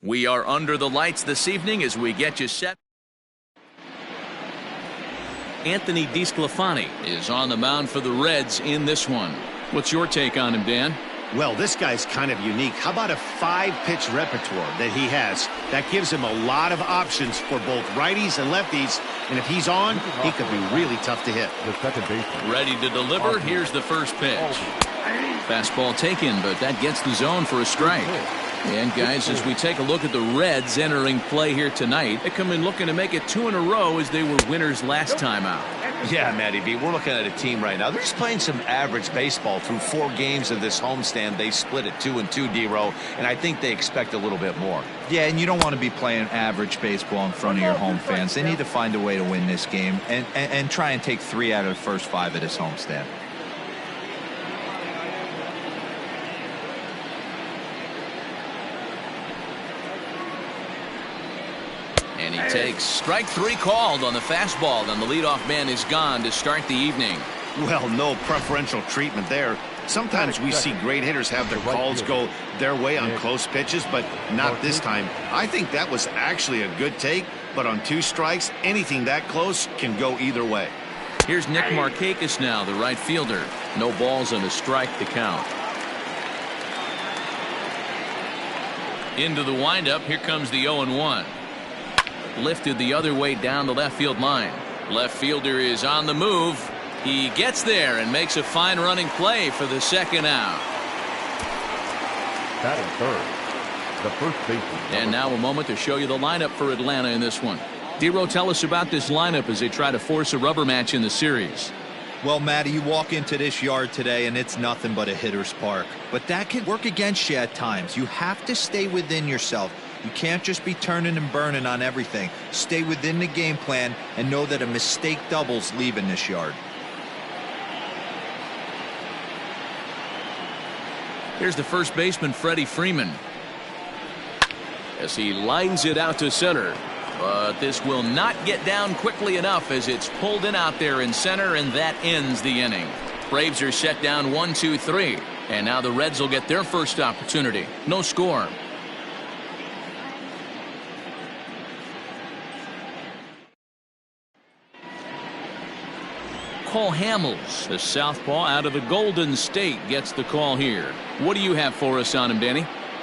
We are under the lights this evening as we get you set. Anthony DeSclafani is on the mound for the Reds in this one. What's your take on him, Dan? Well, this guy's kind of unique. How about a 5-pitch repertoire that he has? That gives him a lot of options for both righties and lefties. And if he's on, he could be really tough to hit. Ready to deliver. Here's the first pitch. Fastball taken, but that gets the zone for a strike. And guys, as we take a look at the Reds entering play here tonight, they come in looking to make it 2 in a row as they were winners last time out. Yeah, Matty B, we're looking at a team right now. They're just playing some average baseball through 4 games of this homestand. They split it 2-2, D-Row, and I think they expect a little bit more. Yeah, and you don't want to be playing average baseball in front of your home fans. They need to find a way to win this game and try and take 3 out of the first 5 of this homestand. And he takes strike 3 called on the fastball, and the leadoff man is gone to start the evening. Well, no preferential treatment there. Sometimes we see great hitters have their calls go their way on close pitches, but not this time. I think that was actually a good take, but on 2 strikes, anything that close can go either way. Here's Nick Markakis now, the right fielder. No balls and a strike to count. Into the windup, here comes the 0-1. Lifted the other way down the left field line. Left fielder is on the move. He gets there and makes a fine running play for the second out. Batting third, the first baseman. And now a moment to show you the lineup for Atlanta in this one. D-Row, tell us about this lineup as they try to force a rubber match in the series. Well, Matty, you walk into this yard today and it's nothing but a hitter's park. But that can work against you at times. You have to stay within yourself. You can't just be turning and burning on everything. Stay within the game plan and know that a mistake doubles leaving this yard. Here's the first baseman, Freddie Freeman, as he lines it out to center. But this will not get down quickly enough as it's pulled in out there in center, and that ends the inning. Braves are set down 1-2-3, and now the Reds will get their first opportunity. No score. Cole Hamels, the southpaw out of the Golden State, gets the call here. What do you have for us on him, Danny?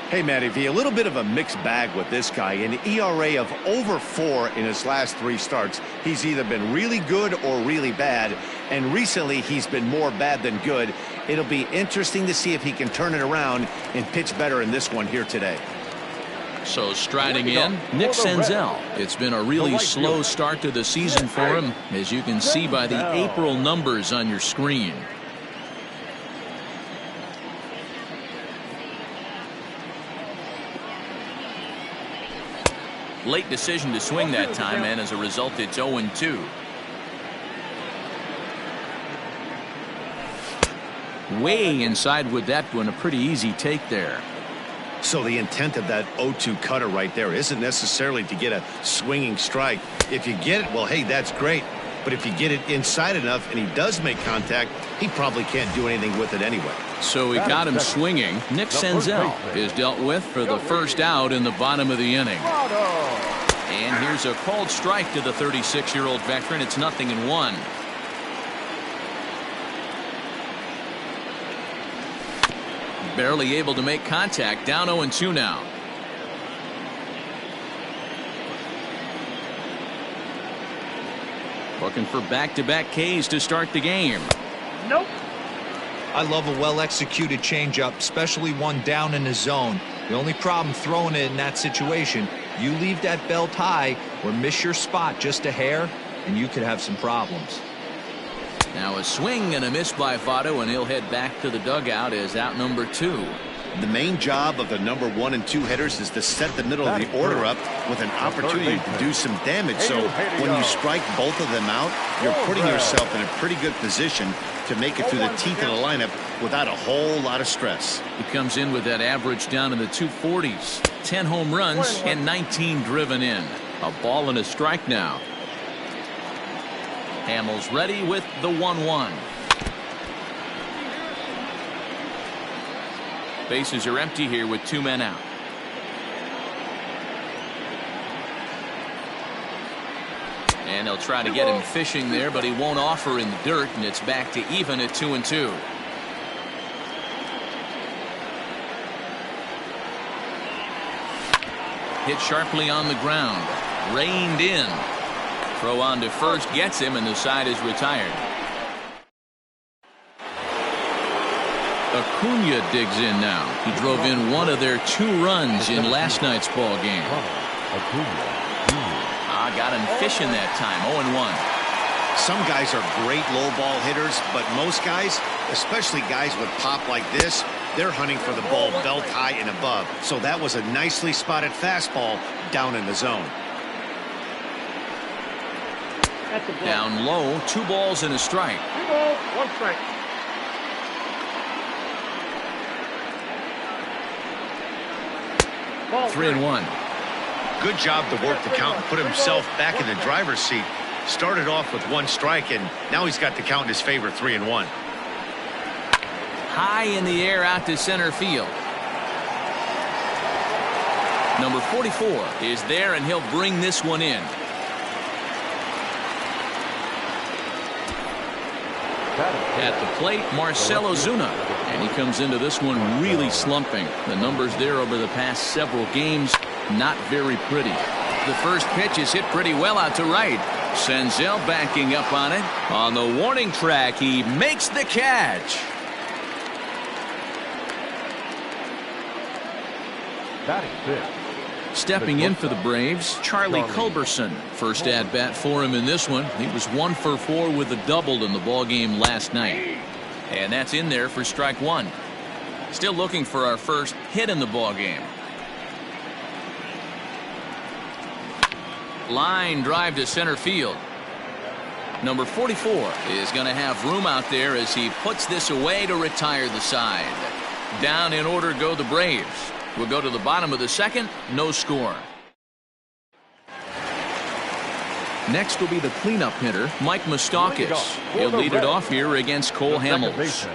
Hey, Matty V, a little bit of a mixed bag with this guy. An ERA of over 4 in his last 3 starts. He's either been really good or really bad, and recently he's been more bad than good. It'll be interesting to see if he can turn it around and pitch better in this one here today. So striding in, Nick Senzel. It's been a really slow start to the season for him, as you can see by the April numbers on your screen. Late decision to swing that time, and as a result, it's 0-2. Way inside with that one, a pretty easy take there. So the intent of that 0-2 cutter right there isn't necessarily to get a swinging strike. If you get it, well, hey, that's great. But if you get it inside enough and he does make contact, he probably can't do anything with it anyway. So he got him swinging. Nick Senzel is dealt with for the first out in the bottom of the inning. And here's a called strike to the 36-year-old veteran. It's 0-1. Barely able to make contact. Down 0-2 now. Looking for back-to-back Ks to start the game. Nope. I love a well-executed changeup, especially one down in the zone. The only problem throwing it in that situation, you leave that belt high or miss your spot just a hair, and you could have some problems. Now a swing and a miss by Votto, and he'll head back to the dugout as out number 2. The main job of the number 1 and 2 hitters is to set the middle of the order up with an opportunity to do some damage. So when you strike both of them out, you're putting yourself in a pretty good position to make it through the teeth of the lineup without a whole lot of stress. He comes in with that average down in the 240s. 10 home runs and 19 driven in. A ball and a strike now. Hamels ready with the 1-1. Bases are empty here with 2 men out. And they'll try to get him fishing there, but he won't offer in the dirt, and it's back to even at 2-2. Hit sharply on the ground. Reined in. Throw on to first gets him, and the side is retired. Acuna digs in now. He drove in one of their 2 runs in last night's ball game. Got him fishing that time. 0-1. Some guys are great low ball hitters, but most guys, especially guys with pop like this, they're hunting for the ball belt high and above. So that was a nicely spotted fastball down in the zone. Down low, 2 balls and a strike. 2 balls, 1 strike. Ball 3-1. Good job to work the count and put himself back in the driver's seat. Started off with 1 strike, and now he's got the count in his favor, 3-1. High in the air out to center field. Number 44 is there, and he'll bring this one in. At the plate, Marcell Ozuna. And he comes into this one really slumping. The numbers there over the past several games, not very pretty. The first pitch is hit pretty well out to right. Senzel backing up on it. On the warning track, he makes the catch. Batting 5th. Stepping in for the Braves, Charlie Culberson. First at bat for him in this one. He was 1 for 4 with a double in the ball game last night. And that's in there for strike 1. Still looking for our first hit in the ball game. Line drive to center field. Number 44 is going to have room out there as he puts this away to retire the side. Down in order go the Braves. We'll go to the bottom of the second. No score. Next will be the cleanup hitter, Mike Moustakas. He'll lead it off here against Cole Hamels.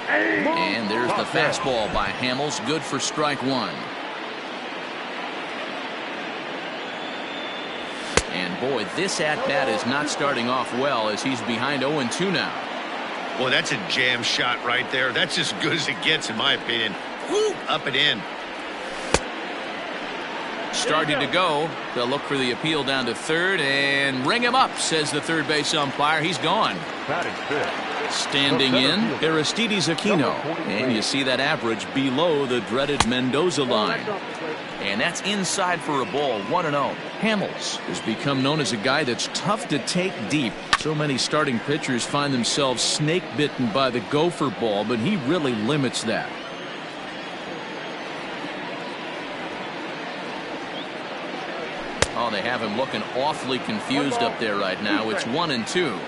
And there's the fastball by Hamels. Good for strike 1. And boy, this at-bat is not starting off well as he's behind 0-2 now. Well, that's a jam shot right there. That's as good as it gets, in my opinion. Woo, up and in. Starting to go. They'll look for the appeal down to third and ring him up, says the third base umpire. He's gone. Standing in, Aristides Aquino. And you see that average below the dreaded Mendoza line. And that's inside for a ball, 1-0. Hamels has become known as a guy that's tough to take deep. So many starting pitchers find themselves snake bitten by the gopher ball, but he really limits that. Oh, they have him looking awfully confused up there right now. It's 1-2.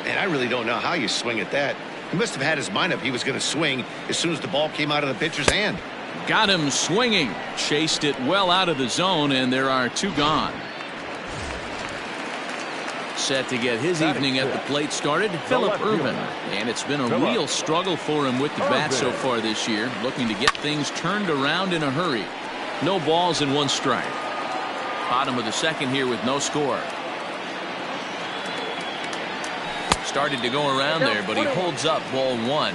And I really don't know how you swing at that. He must have had his mind up he was going to swing as soon as the ball came out of the pitcher's hand. Got him swinging. Chased it well out of the zone, and there are 2 gone. Set to get his evening at the plate started, Phillip Ervin. And it's been a real struggle for him with the bat so far this year, looking to get things turned around in a hurry. No balls and 1 strike. Bottom of the second here with no score. Started to go around there, but he holds up, ball 1.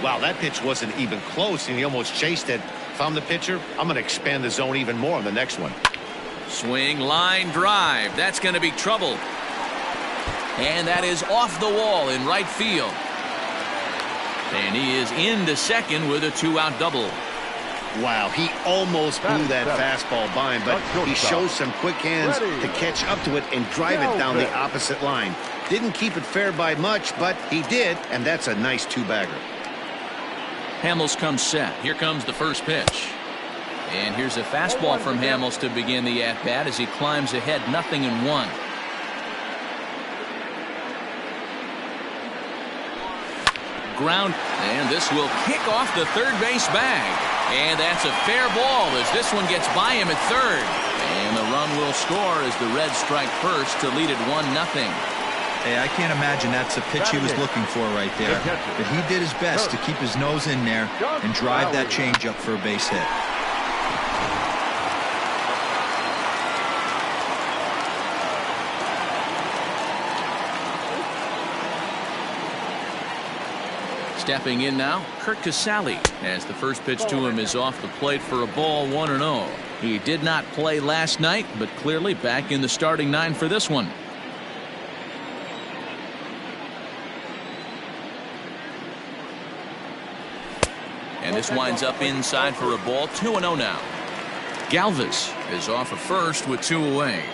Wow, that pitch wasn't even close, and he almost chased it. If I'm the pitcher, I'm going to expand the zone even more on the next one. Swing, line drive. That's going to be trouble. And that is off the wall in right field. And he is into second with a 2-out double. Wow, he almost blew that fastball by him, but he shows some quick hands to catch up to it and drive it down the opposite line. Didn't keep it fair by much, but he did, and that's a nice 2-bagger. Hamels comes set. Here comes the first pitch. And here's a fastball from Hamels to begin the at-bat as he climbs ahead 0-1. Ground, and this will kick off the third base bag. And that's a fair ball as this one gets by him at third. And the run will score as the Reds strike first to lead it 1-0. Hey, I can't imagine that's the pitch he was looking for right there. But he did his best to keep his nose in there and drive that changeup for a base hit. Stepping in now, Kurt Casale, as the first pitch to him is off the plate for a ball, 1-0. He did not play last night, but clearly back in the starting 9 for this one. And this winds up inside for a ball, 2-0 now. Galvis is off of first with 2 away.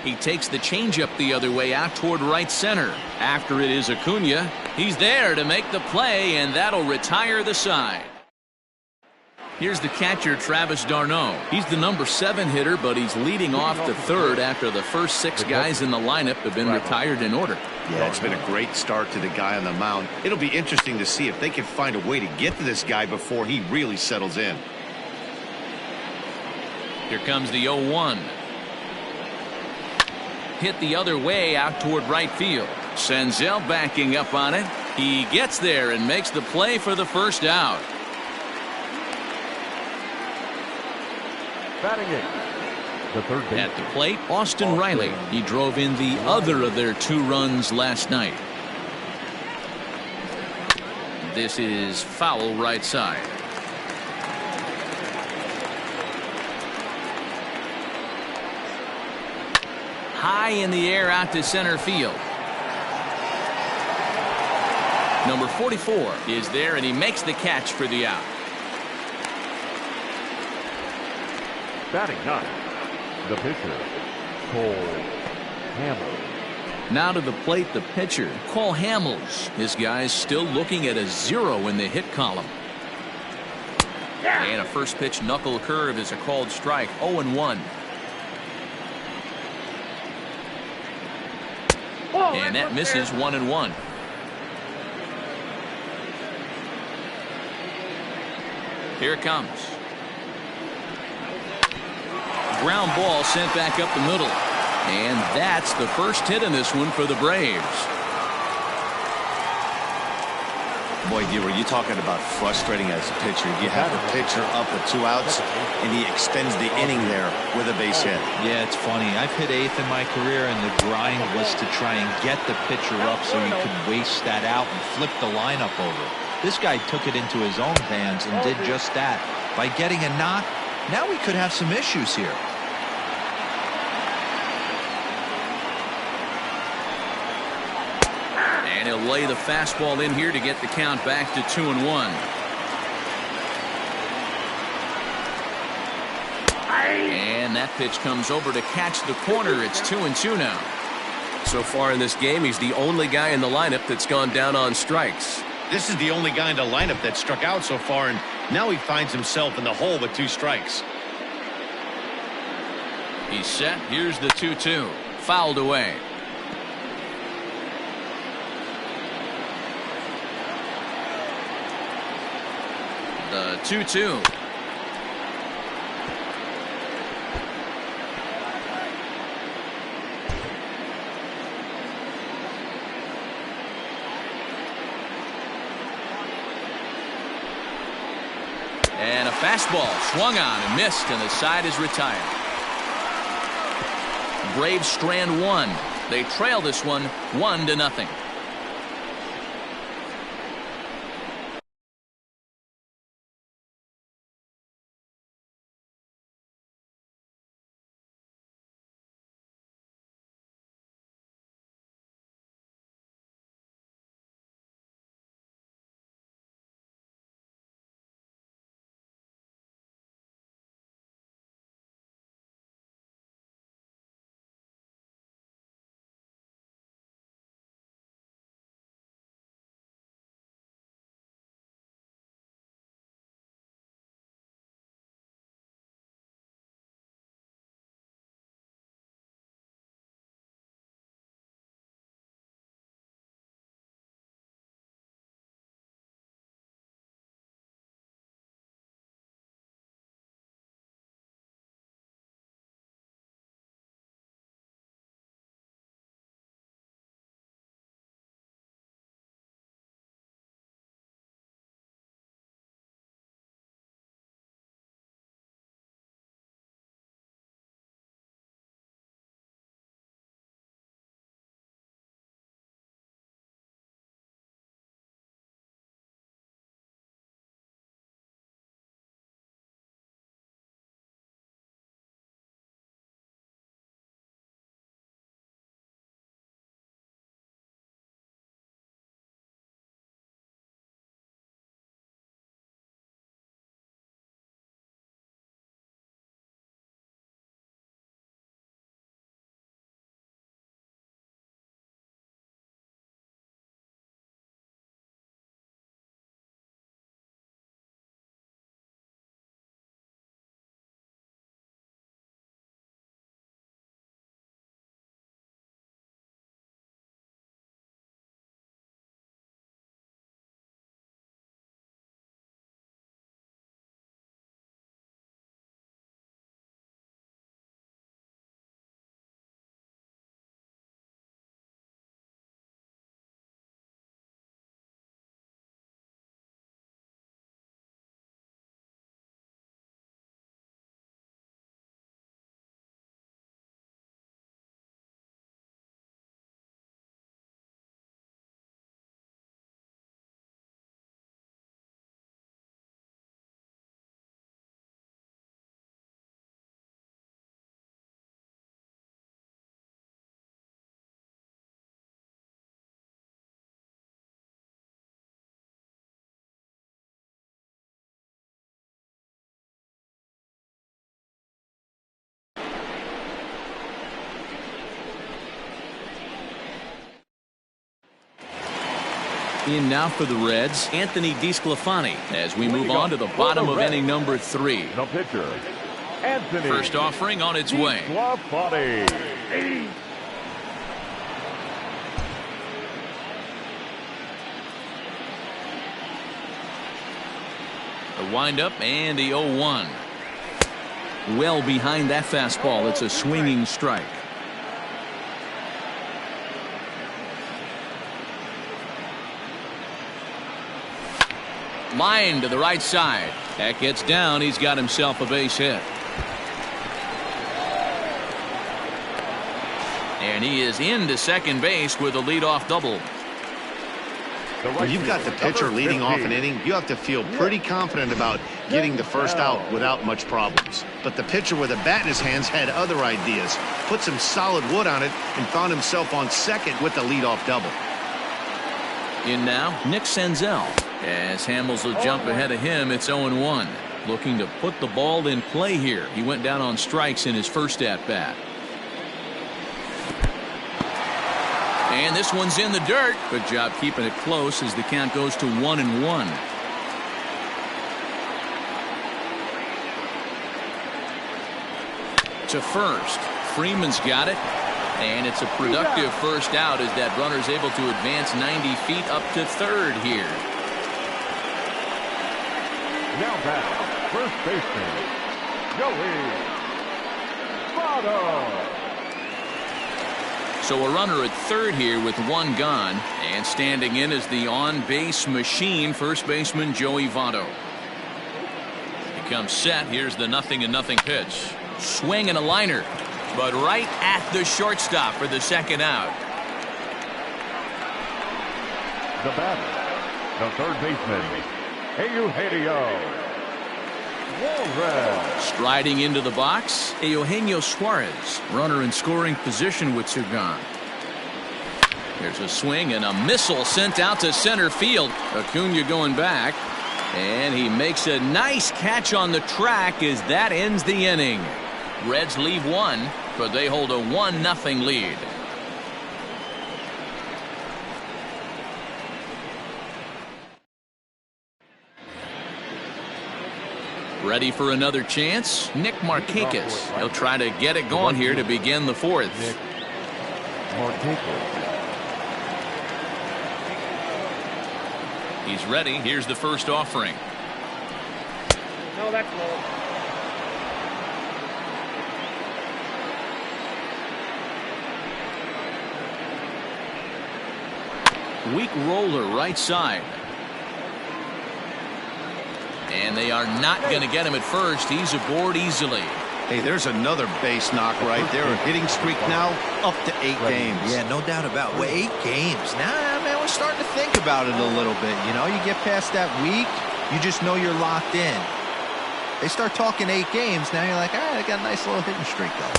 He takes the changeup the other way out toward right center. After it is Acuna. He's there to make the play, and that'll retire the side. Here's the catcher, Travis d'Arnaud. He's the number 7 hitter, but he's leading off to third after the first 6 guys in the lineup have been retired in order. Yeah, it's been a great start to the guy on the mound. It'll be interesting to see if they can find a way to get to this guy before he really settles in. Here comes the 0-1. Hit the other way out toward right field. Senzel backing up on it. He gets there and makes the play for the first out. Batting it, the third base. At the plate, Austin Riley. He drove in the other of their 2 runs last night. This is foul right side. High in the air out to center field. Number 44 is there, and he makes the catch for the out. Batting 9, the pitcher, Cole Hamels. Now to the plate, the pitcher, Cole Hamels. His guy's still looking at a 0 in the hit column. And a first pitch knuckle curve is a called strike, 0-1. And that misses, 1-1. Here it comes. Ground ball sent back up the middle. And that's the first hit in this one for the Braves. Boy, D-Roy, you're talking about frustrating as a pitcher. You have a pitcher up with 2 outs, and he extends the inning there with a base hit. Yeah, it's funny. I've hit 8th in my career, and the grind was to try and get the pitcher up so he could waste that out and flip the lineup over. This guy took it into his own hands and did just that. By getting a knock, now we could have some issues here. And he'll lay the fastball in here to get the count back to 2-1. And that pitch comes over to catch the corner. It's 2-2 now. So far in this game, he's the only guy in the lineup that's gone down on strikes. This is the only guy in the lineup that struck out so far, and now he finds himself in the hole with 2 strikes. He's set. Here's the 2-2. Fouled away. The 2-2. And a fastball swung on and missed, and the side is retired. Braves strand 1. They trail this one 1-0. In now for the Reds, Anthony DeSclafani, as we move on to the bottom of inning number 3. The pitcher, Anthony. First offering on its way. The windup and the 0-1. Well behind that fastball. It's a swinging strike. Line to the right side. That gets down. He's got himself a base hit. And he is into second base with a leadoff double. When you've got the pitcher leading off an inning, you have to feel pretty confident about getting the first out without much problems. But the pitcher with a bat in his hands had other ideas, put some solid wood on it, and found himself on second with the leadoff double. In now, Nick Senzel. As Hamels will jump ahead of him, it's 0-1. Looking to put the ball in play here. He went down on strikes in his first at-bat. And this one's in the dirt. Good job keeping it close as the count goes to 1-1. To first. Freeman's got it. And it's a productive first out as that runner's able to advance 90 feet up to third here. Now back, first baseman, Joey Votto. So a runner at third here with one gone, and standing in is the on-base machine, first baseman Joey Votto. He comes set. Here's the 0-0 pitch. Swing and a liner, but right at the shortstop for the second out. The batter, the third baseman, Eugenio Suarez. Striding into the box, Eugenio Suarez, runner in scoring position with two gone. There's a swing and a missile sent out to center field. Acuna going back, and he makes a nice catch on the track as that ends the inning. Reds leave one, but they hold a 1-0 lead. Ready for another chance? Nick Markakis. He'll try to get it going here to begin the fourth. Nick Markakis. He's ready. Here's the first offering. No, that's low. Weak roller right side. And they are not going to get him at first. He's aboard easily. Hey, there's another base knock right there. A hitting streak now up to 8 games. Yeah, no doubt about it. Well, 8 games. Nah, man, we're starting to think about it a little bit. You know, you get past that week, you just know you're locked in. They start talking 8 games, now you're like, all right, I got a nice little hitting streak, though.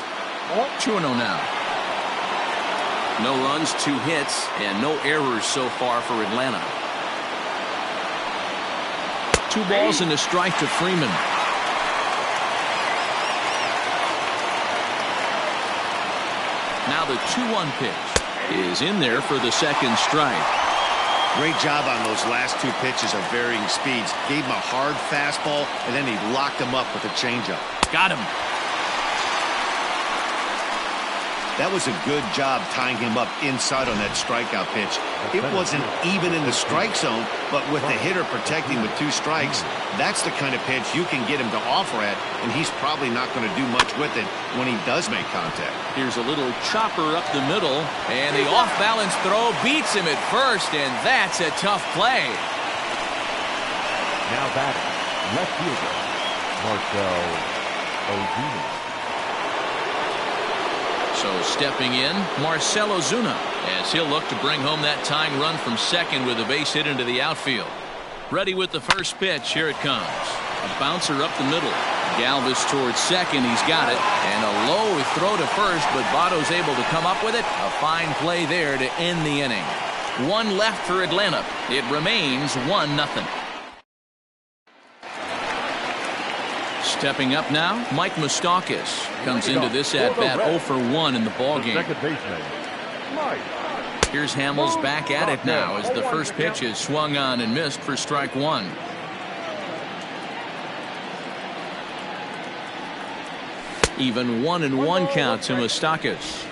2-0 now. No runs, 2 hits, and no errors so far for Atlanta. 2 balls and a strike to Freeman. Now the 2-1 pitch is in there for the second strike. Great job on those last 2 pitches of varying speeds. Gave him a hard fastball, and then he locked him up with a changeup. Got him. That was a good job tying him up inside on that strikeout pitch. It wasn't even in the strike zone, but with the hitter protecting with 2 strikes, that's the kind of pitch you can get him to offer at, and he's probably not going to do much with it when he does make contact. Here's a little chopper up the middle, and the off-balance throw beats him at first, and that's a tough play. Now batting, left fielder, Marcell Ozuna. So stepping in, Marcell Ozuna, as he'll look to bring home that tying run from second with a base hit into the outfield. Ready with the first pitch. Here it comes. A bouncer up the middle. Galvis towards second. He's got it. And a low throw to first, but Votto's able to come up with it. A fine play there to end the inning. 1 left for Atlanta. It remains 1-0. Stepping up now, Mike Moustakas comes into this at-bat 0 for 1 in the ballgame. Second baseman, Mike Here's Hamels back at it now as the first pitch is swung on and missed for strike one. Even 1-1 count to Moustakas.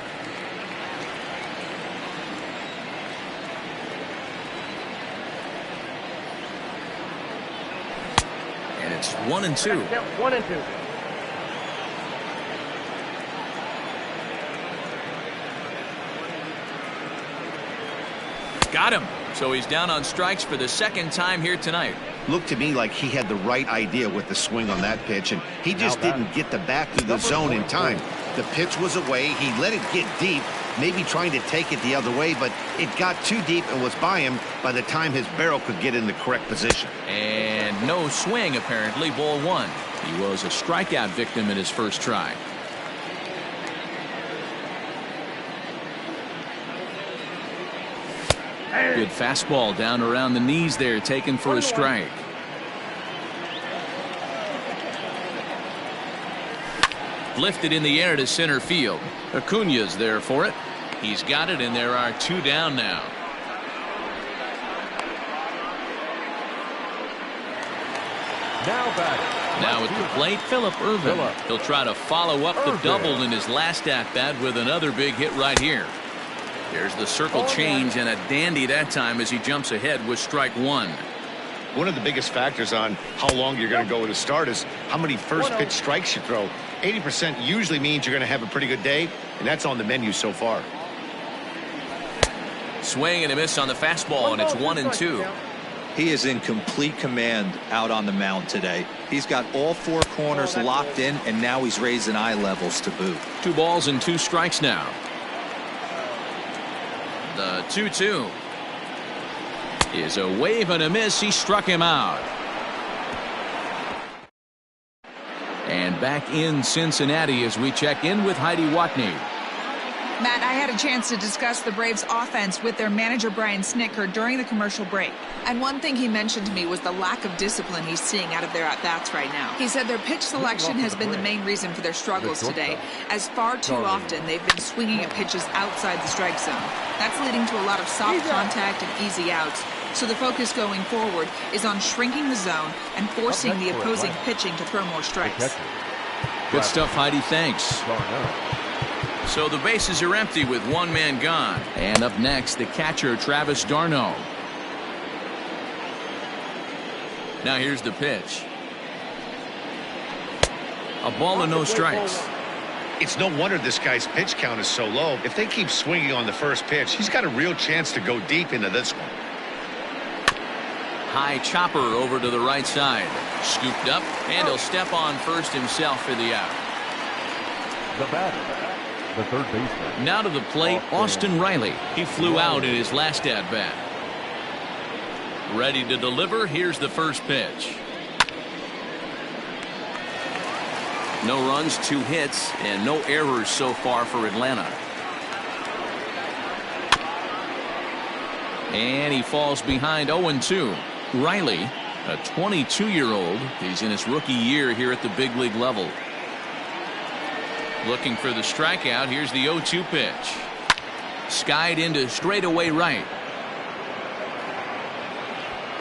And it's 1-2. 1-2. Got him. So he's down on strikes for the second time here tonight. Looked to me like he had the right idea with the swing on that pitch, and he just didn't get the bat to the zone in time. The pitch was away. He let it get deep, maybe trying to take it the other way, but it got too deep and was by him by the time his barrel could get in the correct position. And no swing, apparently. Ball one. He was a strikeout victim in his first try. Good fastball down around the knees there, taken for a strike. Lifted in the air to center field. Acuña's there for it. He's got it, and there are two down now. Now at the plate, Phillip Ervin. He'll try to follow up the double in his last at-bat with another big hit right here. There's the circle change, and a dandy that time as he jumps ahead with strike one. One of the biggest factors on how long you're going to go with a start is how many first pitch strikes you throw. 80% usually means you're going to have a pretty good day, and that's on the menu so far. Swing and a miss on the fastball, and it's 1-2. He is in complete command out on the mound today. He's got all four corners locked in, and now he's raising eye levels to boot. 2 balls and 2 strikes now. The 2-2 is a wave and a miss. He struck him out. And back in Cincinnati as we check in with Heidi Watney. Matt, I had a chance to discuss the Braves offense with their manager Brian Snitker during the commercial break. And one thing he mentioned to me was the lack of discipline he's seeing out of their at-bats right now. He said their pitch selection has been the main reason for their struggles today, as far too often they've been swinging at pitches outside the strike zone. That's leading to a lot of soft contact and easy outs. So the focus going forward is on shrinking the zone and forcing the opposing pitching to throw more strikes. Good stuff, Heidi. Thanks. So the bases are empty with one man gone. And up next, the catcher, Travis d'Arnaud. Now here's the pitch. A ball and no strikes. It's no wonder this guy's pitch count is so low. If they keep swinging on the first pitch, he's got a real chance to go deep into this one. High chopper over to the right side. Scooped up, and he'll step on first himself for the out. The batter, the third baseman. Now to the plate, Austin Riley. He flew out in his last at-bat. Ready to deliver. Here's the first pitch. No runs, 2 hits, and no errors so far for Atlanta. And he falls behind 0-2. Riley, a 22-year-old. He's in his rookie year here at the big league level. Looking for the strikeout. Here's the 0-2 pitch. Skied into straightaway right.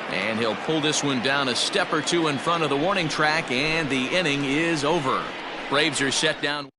And he'll pull this one down a step or two in front of the warning track, and the inning is over. Braves are set down.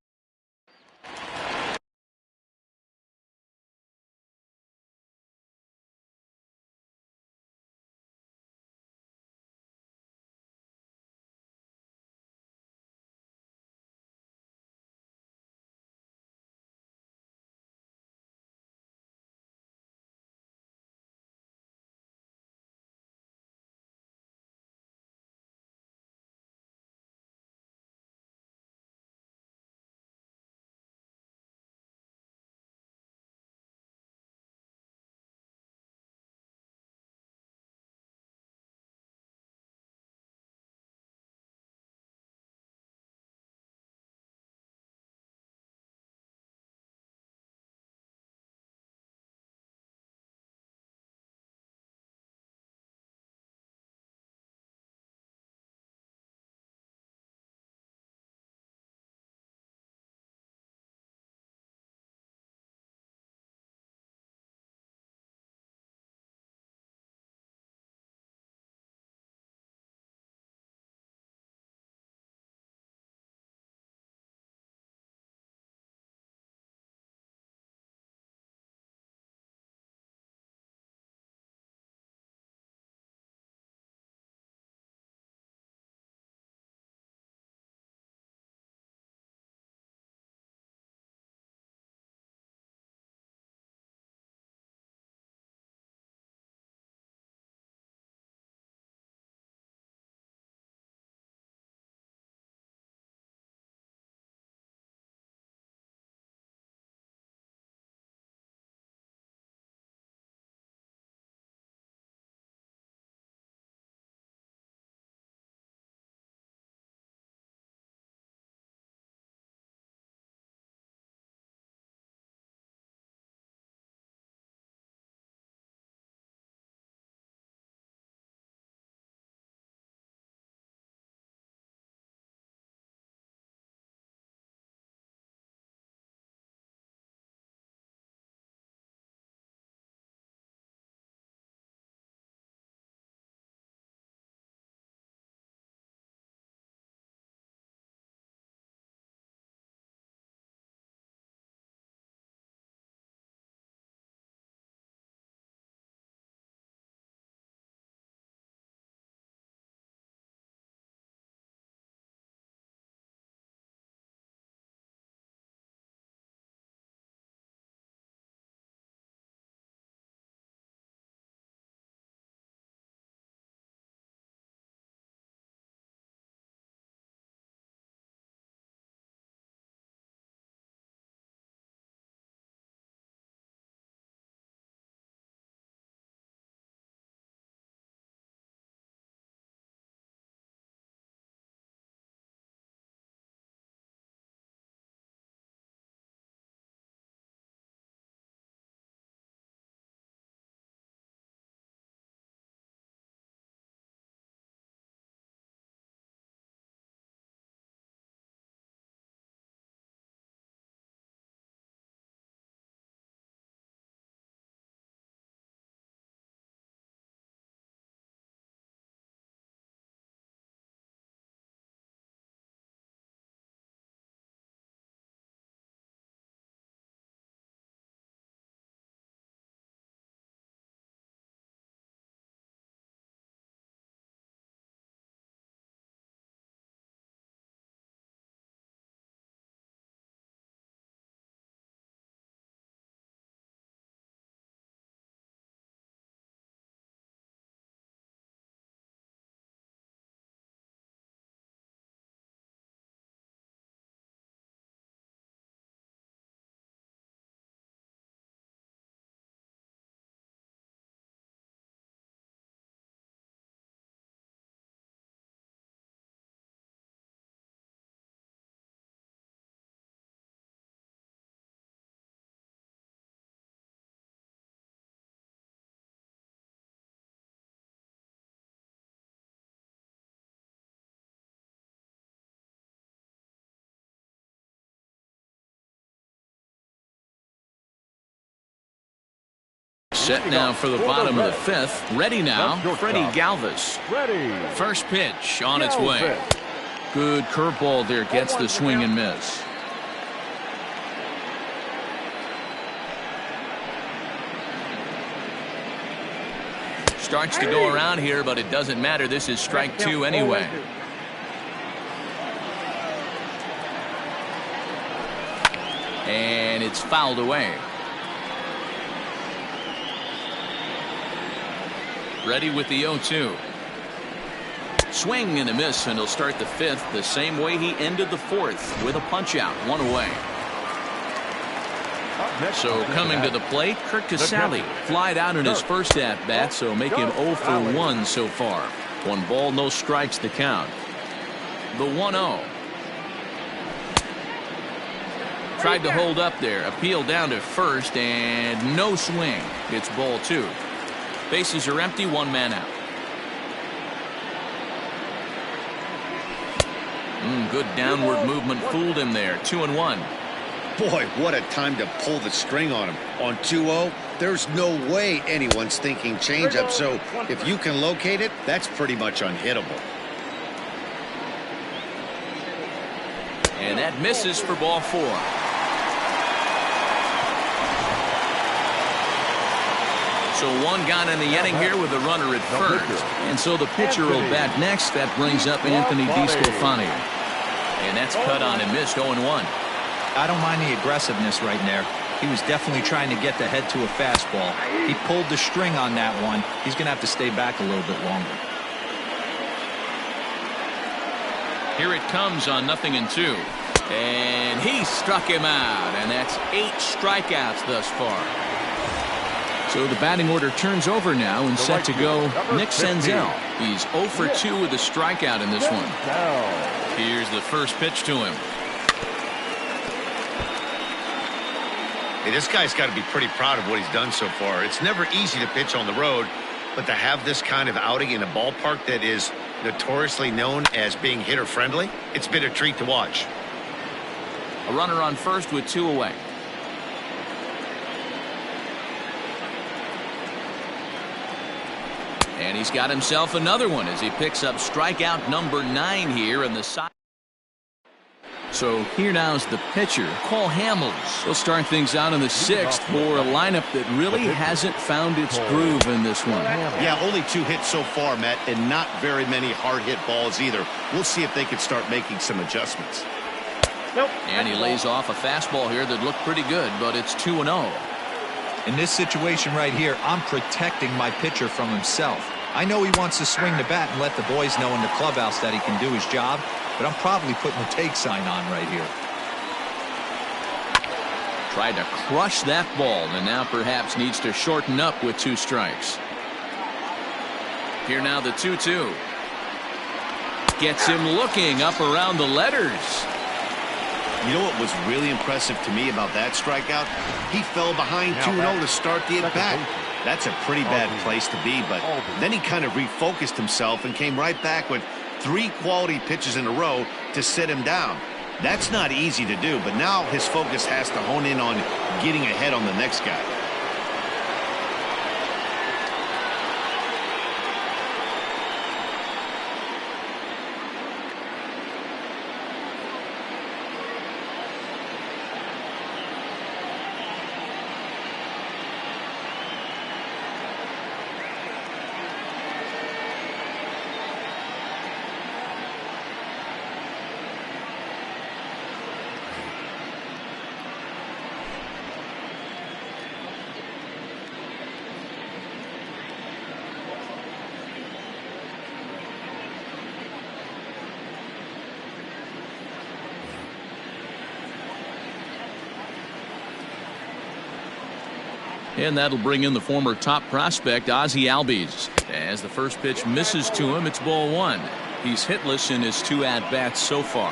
Set now for the bottom of the fifth. Ready now, Freddie Galvis. Ready. First pitch on its way. Good curveball there, gets the swing and miss. Starts to go around here, but it doesn't matter. This is strike two anyway. And it's fouled away. Ready with the 0-2. Swing and a miss, and he'll start the fifth the same way he ended the fourth, with a punch out, one away. So coming to the plate, Kurt Casale flied out in his first at-bat, so make him 0 for 1 so far. 1 ball, no strikes to count. The 1-0. Tried to hold up there, appeal down to first, and no swing. It's ball 2. Bases are empty, 1 man out. Good downward movement fooled him there. 2-1. Boy, what a time to pull the string on him. On 2-0, there's no way anyone's thinking changeup, so if you can locate it, that's pretty much unhittable. And that misses for ball 4. So 1 gone in the inning here with a runner at first. And so the pitcher will bat next. That brings up Anthony DeSclafani. And that's cut on and missed. 0-1. I don't mind the aggressiveness right there. He was definitely trying to get the head to a fastball. He pulled the string on that one. He's going to have to stay back a little bit longer. Here it comes on 0-2. And he struck him out. And that's 8 strikeouts thus far. So the batting order turns over now and set to go Nick Senzel. He's 0 for 2 with a strikeout in this one. Here's the first pitch to him. Hey, this guy's got to be pretty proud of what he's done so far. It's never easy to pitch on the road, but to have this kind of outing in a ballpark that is notoriously known as being hitter friendly, it's been a treat to watch. A runner on first with 2 away. And he's got himself another one as he picks up strikeout number 9 here in the side. So here now is the pitcher, Cole Hamels. He'll start things out in the 6th for a lineup that really hasn't found its groove in this one. Yeah, only 2 hits so far, Matt, and not very many hard hit balls either. We'll see if they can start making some adjustments. And he lays off a fastball here that looked pretty good, but it's 2-0. In this situation right here, I'm protecting my pitcher from himself. I know he wants to swing the bat and let the boys know in the clubhouse that he can do his job, but I'm probably putting the take sign on right here. Tried to crush that ball, and now perhaps needs to shorten up with 2 strikes. Here now the 2-2. Gets him looking up around the letters. You know what was really impressive to me about that strikeout? He fell behind 2-0 to start the at-bat. That's a pretty bad place to be, but then he kind of refocused himself and came right back with 3 quality pitches in a row to sit him down. That's not easy to do, but now his focus has to hone in on getting ahead on the next guy. And that'll bring in the former top prospect, Ozzie Albies. As the first pitch misses to him, it's ball 1. He's hitless in his 2 at-bats so far.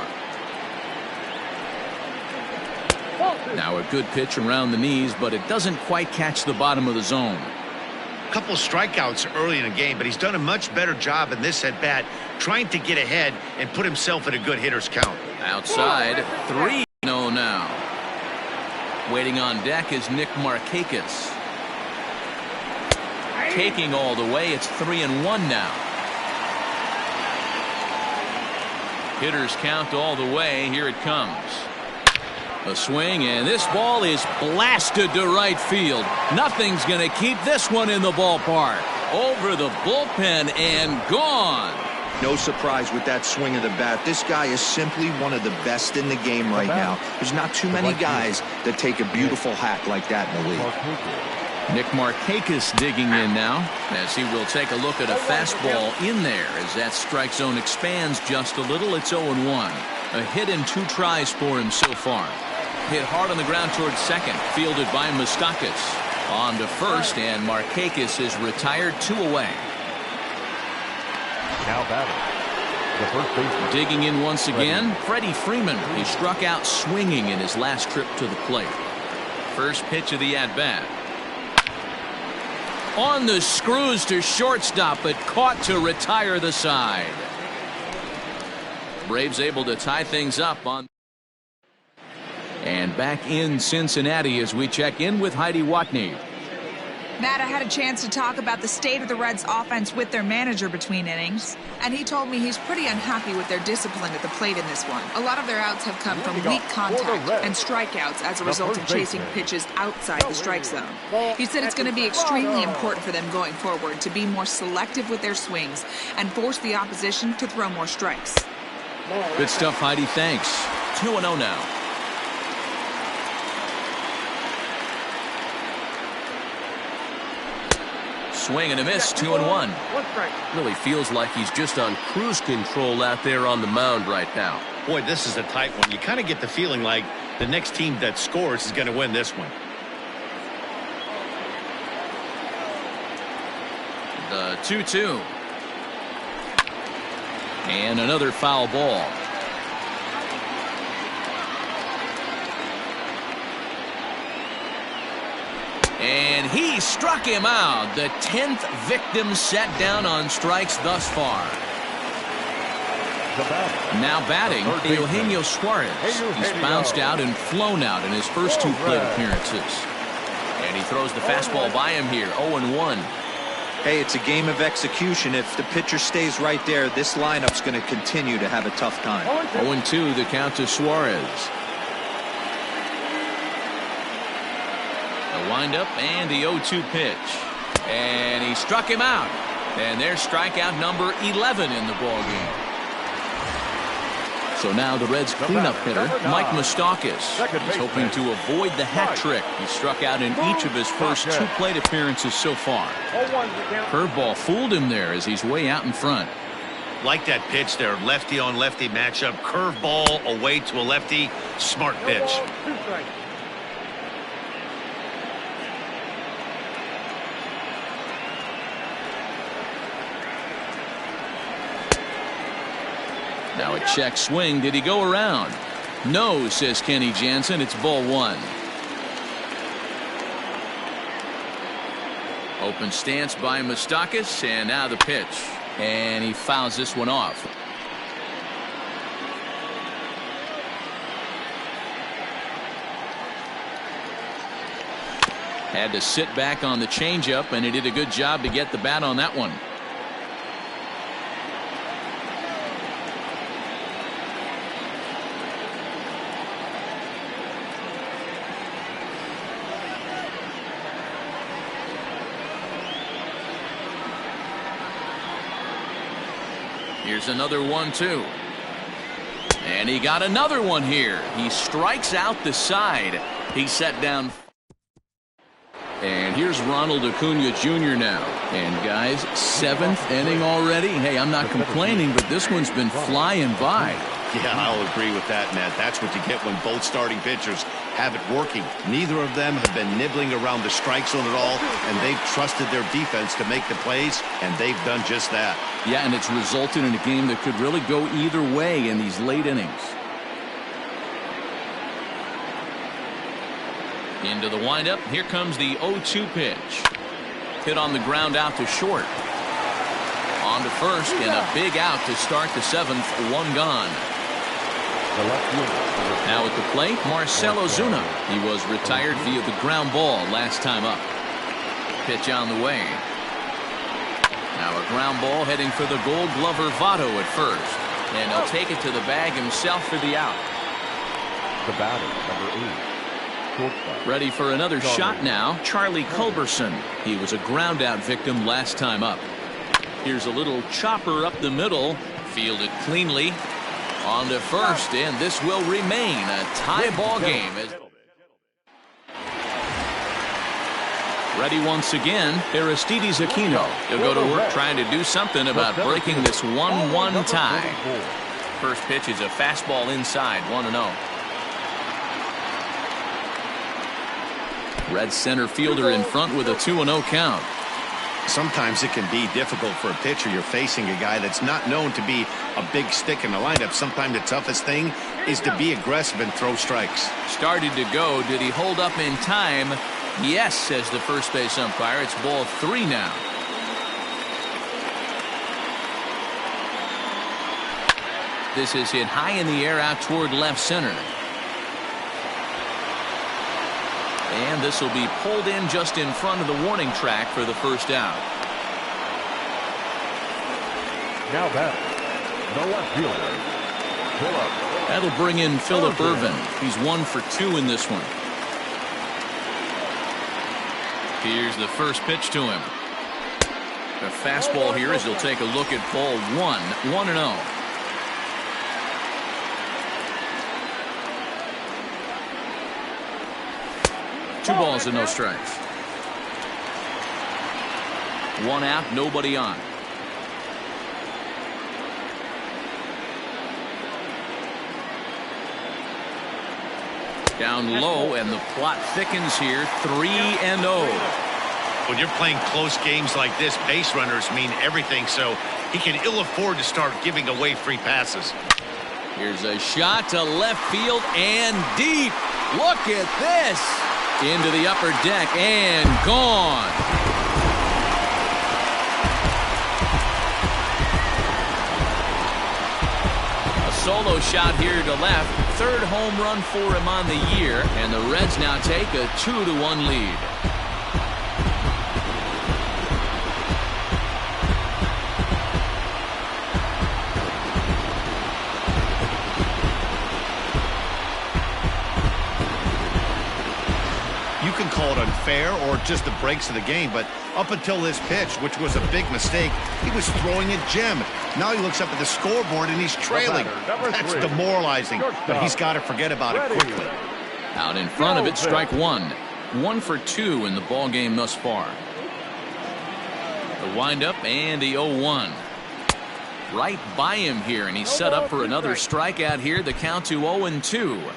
Now a good pitch around the knees, but it doesn't quite catch the bottom of the zone. A couple strikeouts early in the game, but he's done a much better job in this at-bat trying to get ahead and put himself in a good hitter's count. Outside, 3-0 now. Waiting on deck is Nick Markakis. taking all the way. It's 3-1 now. Hitters count all the way. Here it comes. A swing, and this ball is blasted to right field. Nothing's going to keep this one in the ballpark. Over the bullpen and gone. No surprise with that swing of the bat. This guy is simply one of the best in the game right now. There's not too many guys that take a beautiful hack like that in the league. Nick Markakis digging in now as he will take a look at a fastball in there as that strike zone expands just a little. It's 0-1. A hit and 2 tries for him so far. Hit hard on the ground towards second, fielded by Moustakas. On to first, and Markakis is retired, 2 away. Now batting, the first baseman. Digging in once again, Freddie Freeman. He struck out swinging in his last trip to the plate. First pitch of the at-bat. On the screws to shortstop, but caught to retire the side. Braves able to tie things up on. And back in Cincinnati as we check in with Heidi Watney. Matt, I had a chance to talk about the state of the Reds offense with their manager between innings, and he told me he's pretty unhappy with their discipline at the plate in this one. A lot of their outs have come from weak contact and strikeouts as a result of chasing pitches outside the strike zone. He said it's going to be extremely important for them going forward to be more selective with their swings and force the opposition to throw more strikes. Good stuff, Heidi. Thanks. 2-0 now. Swing and a miss, 2-1. Really feels like he's just on cruise control out there on the mound right now. Boy, this is a tight one. You kind of get the feeling like the next team that scores is going to win this one. The 2-2. And another foul ball. And he struck him out. The 10th victim set down on strikes thus far. Now batting, Eugenio Suarez. He's bounced out and flown out in his first 2 plate appearances. And he throws the fastball by him here, 0-1. Hey, it's a game of execution. If the pitcher stays right there, this lineup's going to continue to have a tough time. 0-2, the count to Suarez. The windup and the 0-2 pitch. And he struck him out. And there's strikeout number 11 in the ballgame. So now the Reds' cleanup hitter, Mike Moustakas. He's hoping to avoid the hat trick. He struck out in each of his first 2 plate appearances so far. Curveball fooled him there as he's way out in front. Like that pitch there, lefty on lefty matchup. Curveball away to a lefty. Smart pitch. Now a check swing. Did he go around? No, says Kenny Jansen. It's ball 1. Open stance by Moustakas, and now the pitch. And he fouls this one off. Had to sit back on the changeup, and he did a good job to get the bat on that one. Here's another 1-2. And he got another one here. He strikes out the side. He's set down. And here's Ronald Acuna Jr. now. And guys, 7th inning already. Hey, I'm not complaining, but this one's been flying by. Yeah, I'll agree with that, Matt. That's what you get when both starting pitchers have it working. Neither of them have been nibbling around the strike zone at all, and they've trusted their defense to make the plays, and they've done just that. Yeah, and it's resulted in a game that could really go either way in these late innings. Into the windup. Here comes the 0-2 pitch. Hit on the ground out to short. On to first, and a big out to start the 7th. 1 gone. Now at the plate, Marcell Ozuna. He was retired via the ground ball last time up. Pitch on the way. Ground ball heading for the Gold Glover Votto at first. And he'll take it to the bag himself for the out. The batter, number 8. Shortstop. Ready for another shot now, Charlie Culberson. He was a ground out victim last time up. Here's a little chopper up the middle. Fielded cleanly. On to first, and this will remain a tie ball game. Ready once again, Aristides Aquino. He'll go to work trying to do something about breaking this 1-1 tie. First pitch is a fastball inside, 1-0. Red center fielder in front with a 2-0 count. Sometimes it can be difficult for a pitcher. You're facing a guy that's not known to be a big stick in the lineup. Sometimes the toughest thing is to be aggressive and throw strikes. Started to go. Did he hold up in time? Yes, says the first base umpire. It's ball 3 now. This is hit high in the air out toward left center. And this will be pulled in just in front of the warning track for the first out. Now batting, the left fielder, Phillip. That'll bring in Phillip Ervin. He's 1 for 2 in this one. Here's the first pitch to him. The fastball here as he'll take a look at ball 1, 1-0. Two balls and no strikes. One out, nobody on. Down low, and the plot thickens here. 3-0. When you're playing close games like this, base runners mean everything, so he can ill afford to start giving away free passes. Here's a shot to left field and deep. Look at this. Into the upper deck and gone. A solo shot here to left. Third home run for him on the year, and the Reds now take a 2-1 lead. You can call it unfair or just the breaks of the game, but up until this pitch, which was a big mistake, he was throwing a gem. Now he looks up at the scoreboard and he's trailing. That's demoralizing, but he's got to forget about it quickly. Out in front of it, strike 1. 1 for 2 in the ball game thus far. The windup and the 0-1. Right by him here, and he's set up for another strikeout here. The count to 0-2.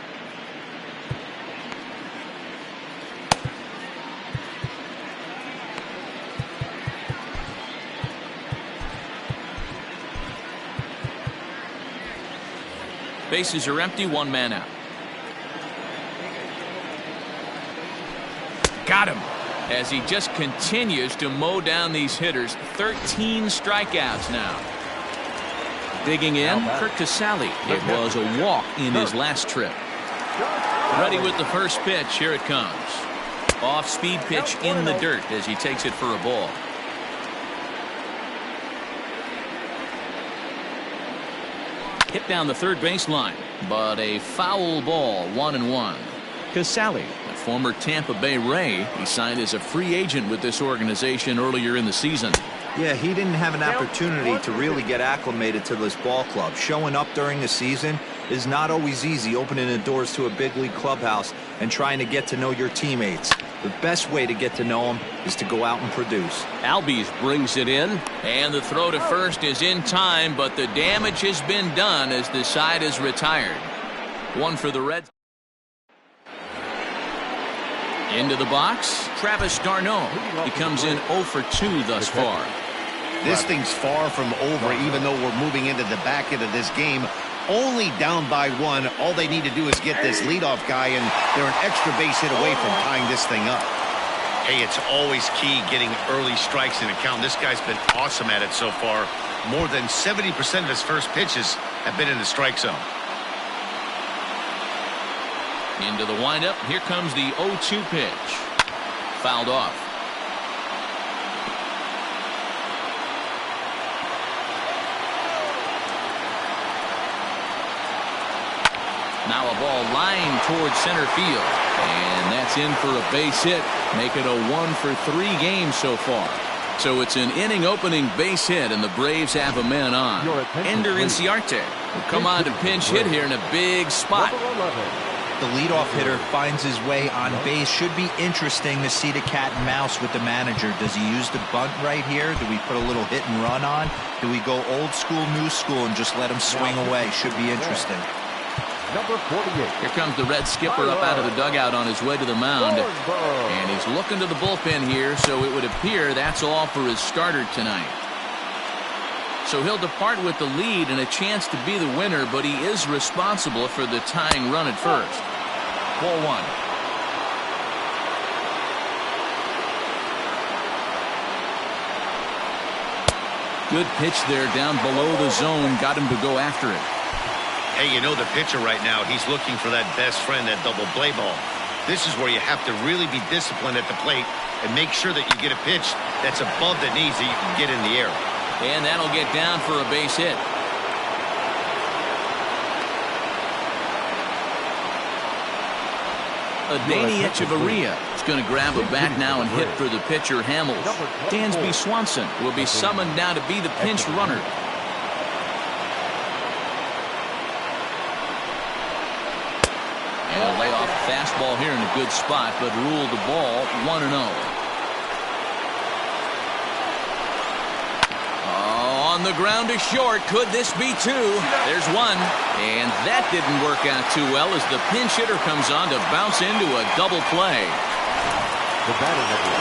Bases are empty, 1 man out. Got him as he just continues to mow down these hitters. 13 strikeouts now. Digging in, Kurt Casale. It was a walk in his last trip. Ready with the first pitch. Here it comes. Off-speed pitch in the dirt as he takes it for a ball. Hit down the third baseline, but a foul ball, 1-1. Casale, a former Tampa Bay Ray, he signed as a free agent with this organization earlier in the season. Yeah, he didn't have an opportunity to really get acclimated to this ball club. Showing up during the season is not always easy, opening the doors to a big league clubhouse and trying to get to know your teammates. The best way to get to know them is to go out and produce. Albies brings it in, and the throw to first is in time, but the damage has been done as the side is retired. 1 for the Reds. Into the box, Travis d'Arnaud. He comes in 0 for 2 thus far. This thing's far from over, even though we're moving into the back end of this game. Only down by 1. All they need to do is get this leadoff guy, and they're an extra base hit away from tying this thing up. Hey, it's always key getting early strikes in a count. This guy's been awesome at it so far. More than 70% of his first pitches have been in the strike zone. Into the windup. Here comes the 0-2 pitch. Fouled off. Now a ball lined towards center field. And that's in for a base hit. Make it a 1-for-3 game so far. So it's an inning-opening base hit, and the Braves have a man on. Ender Inciarte will come on to pinch hit here in a big spot. The leadoff hitter finds his way on base. Should be interesting to see the cat and mouse with the manager. Does he use the bunt right here? Do we put a little hit and run on? Do we go old school, new school, and just let him swing away? Should be interesting. Number 48. Here comes the Red skipper up out of the dugout on his way to the mound. And he's looking to the bullpen here, so it would appear that's all for his starter tonight. So he'll depart with the lead and a chance to be the winner, but he is responsible for the tying run at first. Ball 1. Good pitch there down below the zone. Got him to go after it. Hey, you know the pitcher right now, he's looking for that best friend, that double play ball. This is where you have to really be disciplined at the plate and make sure that you get a pitch that's above the knees that you can get in the air. And that'll get down for a base hit. Adeiny Echeverria is going to grab a bat now and hit for the pitcher, Hamels. Dansby Swanson will be summoned now to be the pinch runner. And a layoff fastball here in a good spot, but ruled the ball 1-0. On the ground to short. Could this be two? There's one. And that didn't work out too well as the pinch hitter comes on to bounce into a double play. The batter number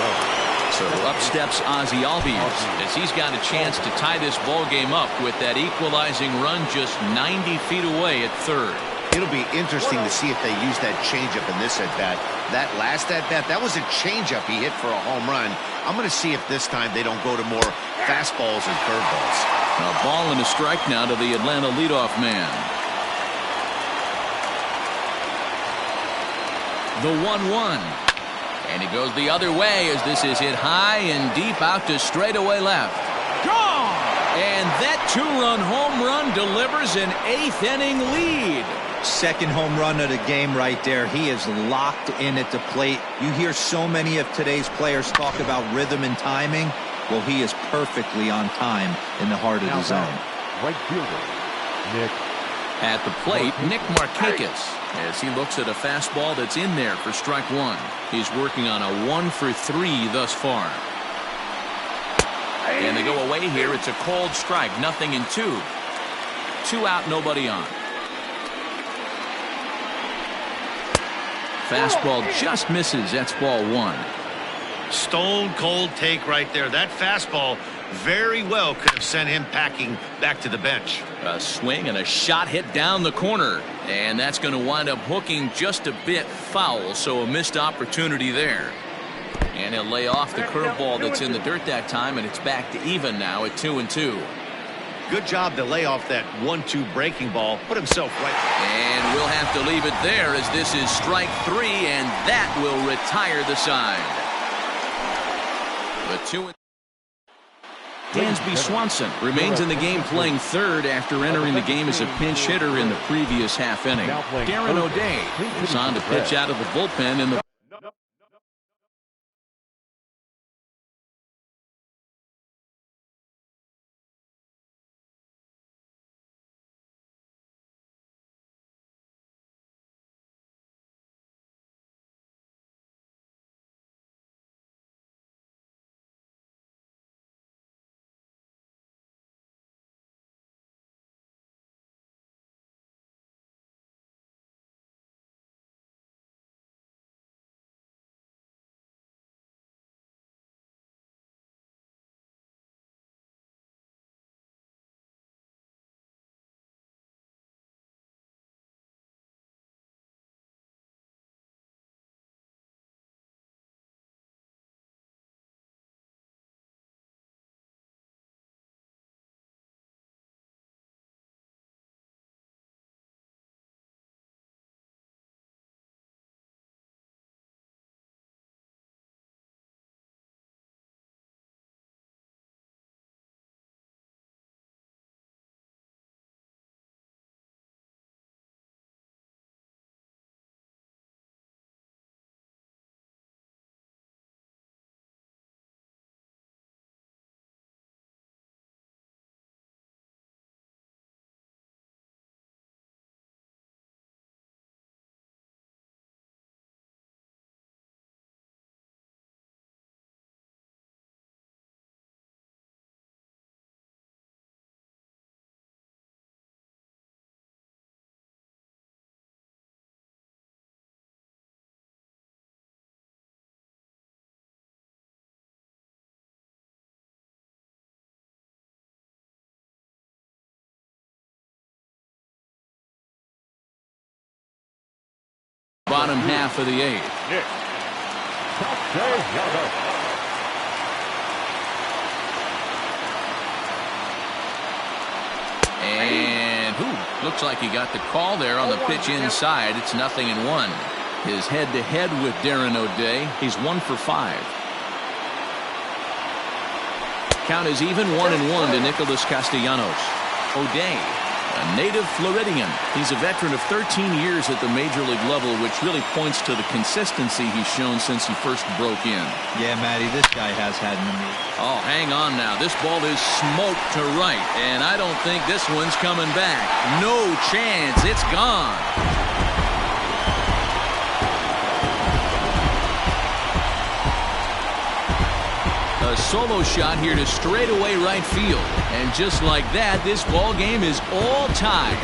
1. So up steps Ozzie Albies as he's got a chance to tie this ball game up with that equalizing run just 90 feet away at third. It'll be interesting to see if they use that changeup in this at-bat. That last at-bat, that was a changeup he hit for a home run. I'm going to see if this time they don't go to more fastballs and curveballs. A ball and a strike now to the Atlanta leadoff man. The 1-1. And he goes the other way as this is hit high and deep out to straightaway left. Gone! And that two-run home run delivers an 8th inning lead. Second home run of the game right there. He is locked in at the plate. You hear so many of today's players talk about rhythm and timing. Well, he is perfectly on time in the heart of the zone. Right fielder, Nick. At the plate, Nick Markakis, as he looks at a fastball that's in there for strike one. He's working on a 1-for-3 thus far. And they go away here. It's a cold strike. 0-2. 2 out, nobody on. Fastball just misses. That's ball 1. Stone cold take right there. That fastball very well could have sent him packing back to the bench. A swing and a shot hit down the corner. And that's going to wind up hooking just a bit foul. So a missed opportunity there. And he'll lay off the curveball that's in the dirt that time. And it's back to even now at 2-2. Good job to lay off that 1-2 breaking ball. Put himself right. And we'll have to leave it there as this is strike 3, and that will retire the side. The 2. Dansby Swanson remains in the game playing third after entering the game as a pinch hitter in the previous half inning. Darren O'Day is on to pitch out of the bullpen in the bottom half of the eighth. Nick. And looks like he got the call there on the pitch inside. It's 0-1. His head-to-head with Darren O'Day. He's 1 for 5. Count is even 1-1 to Nicholas Castellanos. O'Day, a native Floridian. He's a veteran of 13 years at the major league level, which really points to the consistency he's shown since he first broke in. Yeah, Matty, this guy has had an amazing. Oh, hang on now. This ball is smoked to right, and I don't think this one's coming back. No chance. It's gone. A solo shot here to straightaway right field. And just like that, this ball game is all tied.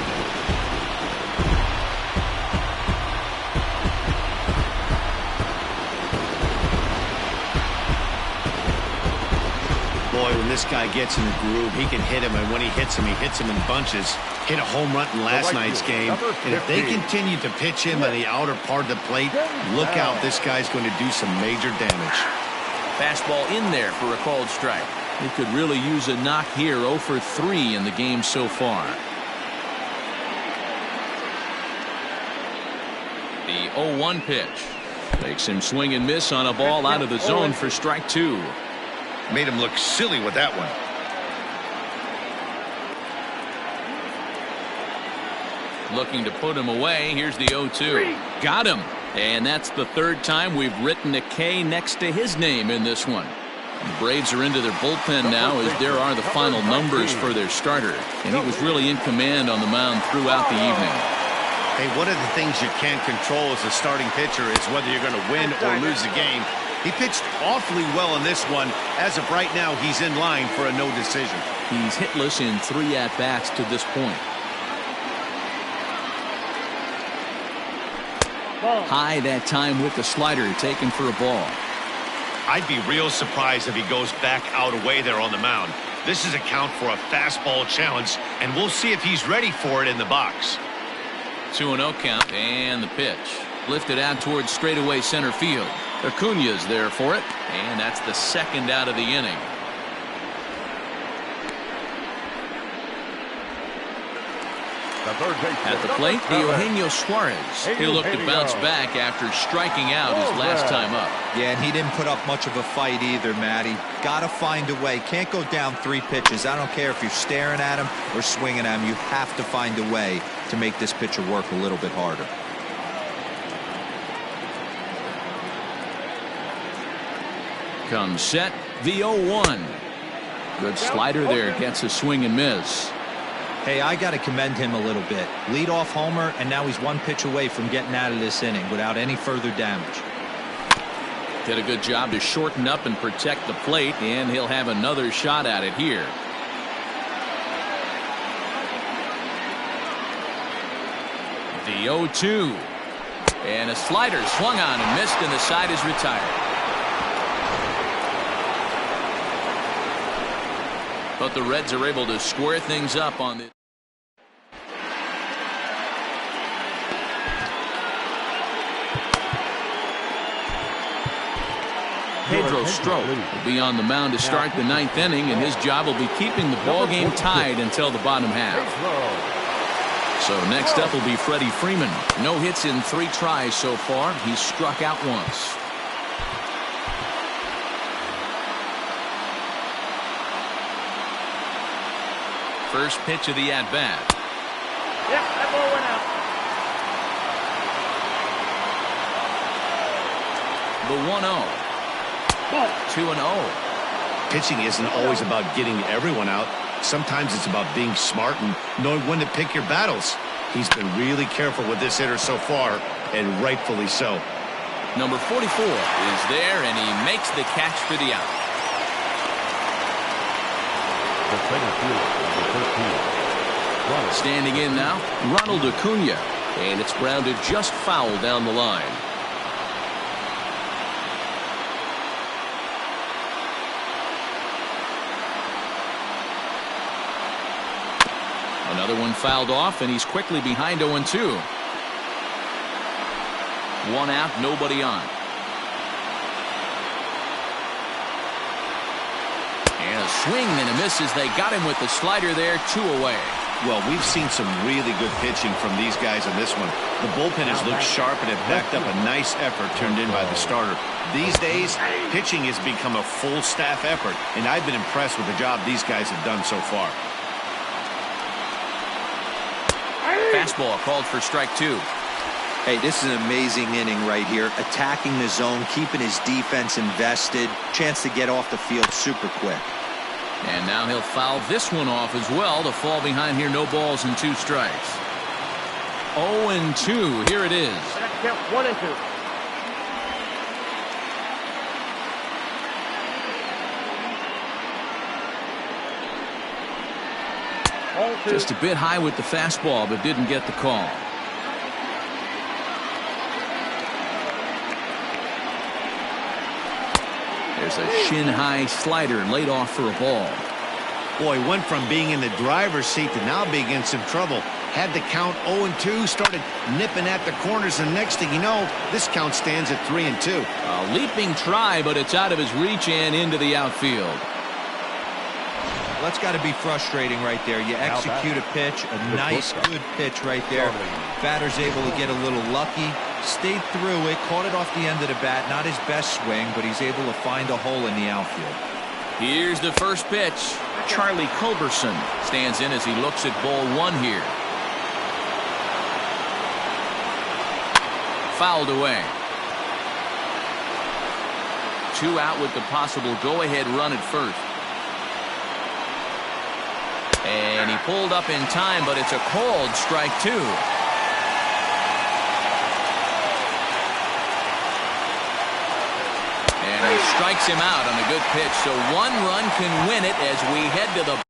Boy, when this guy gets in the groove, he can hit him, and when he hits him in bunches. Hit a home run in last night's game, and if they continue to pitch him on the outer part of the plate, look out, this guy's going to do some major damage. Fastball in there for a called strike. He could really use a knock here. 0 for 3 in the game so far. The 0-1 pitch makes him swing and miss on a ball out of the zone for strike 2. Made him look silly with that one. Looking to put him away. Here's the 0-2. Got him. And that's the third time we've written a K next to his name in this one. The Braves are into their bullpen now as there are the final numbers for their starter. And he was really in command on the mound throughout the evening. Hey, one of the things you can't control as a starting pitcher is whether you're going to win or lose the game. He pitched awfully well in this one. As of right now, he's in line for a no decision. He's hitless in 3 at-bats to this point. High that time with the slider, taken for a ball. I'd be real surprised if he goes back out away there on the mound. This is a count for a fastball challenge, and we'll see if he's ready for it in the box. 2-0 count, and the pitch. Lifted out towards straightaway center field. Acuña's there for it, and that's the second out of the inning. At the plate, the Eugenio Suarez. He'll look to bounce back after striking out his last time up. Yeah, and he didn't put up much of a fight either, Matty. Gotta find a way. Can't go down 3 pitches. I don't care if you're staring at him or swinging at him. You have to find a way to make this pitcher work a little bit harder. Comes set, the 0-1. Good slider there, gets a swing and miss. Hey, I got to commend him a little bit. Lead-off homer, and now he's 1 pitch away from getting out of this inning without any further damage. Did a good job to shorten up and protect the plate, and he'll have another shot at it here. The 0-2. And a slider swung on and missed, and the side is retired. But the Reds are able to square things up on this. Pedro Strop will be on the mound to start the 9th inning, and his job will be keeping the ball game tied until the bottom half. So next up will be Freddie Freeman. No hits in 3 tries so far. He's struck out once. First pitch of the at-bat. Yep, that ball went out. The 1-0. 2-0. Pitching isn't always about getting everyone out. Sometimes it's about being smart and knowing when to pick your battles. He's been really careful with this hitter so far, and rightfully so. Number 44 is there, and he makes the catch for the out. Standing in now, Ronald Acuña, and it's grounded just foul down the line. Another one fouled off, and he's quickly behind 0-2. One out, nobody on. And a swing and a miss as they got him with the slider there. 2 away. Well, we've seen some really good pitching from these guys in this one. The bullpen has looked sharp and have backed up a nice effort turned in by the starter. These days, pitching has become a full staff effort, and I've been impressed with the job these guys have done so far. Fastball called for strike 2. Hey, this is an amazing inning right here. Attacking the zone, keeping his defense invested. Chance to get off the field super quick. And now he'll foul this one off as well to fall behind here. No balls and 2 strikes. 0-2. Here it is. Count 1 and 2. Just a bit high with the fastball, but didn't get the call. There's a shin-high slider laid off for a ball. Boy, went from being in the driver's seat to now being in some trouble. Had the count 0-2, started nipping at the corners, and next thing you know, this count stands at 3-2. A leaping try, but it's out of his reach and into the outfield. That's got to be frustrating right there. You execute a pitch, a nice, good pitch right there. Batter's able to get a little lucky, stayed through it, caught it off the end of the bat. Not his best swing, but he's able to find a hole in the outfield. Here's the first pitch. Charlie Culberson stands in as he looks at ball 1 here. Fouled away. 2 out with the possible go-ahead run at first. And he pulled up in time, but it's a called strike 2. And he strikes him out on a good pitch, so 1 run can win it as we head to the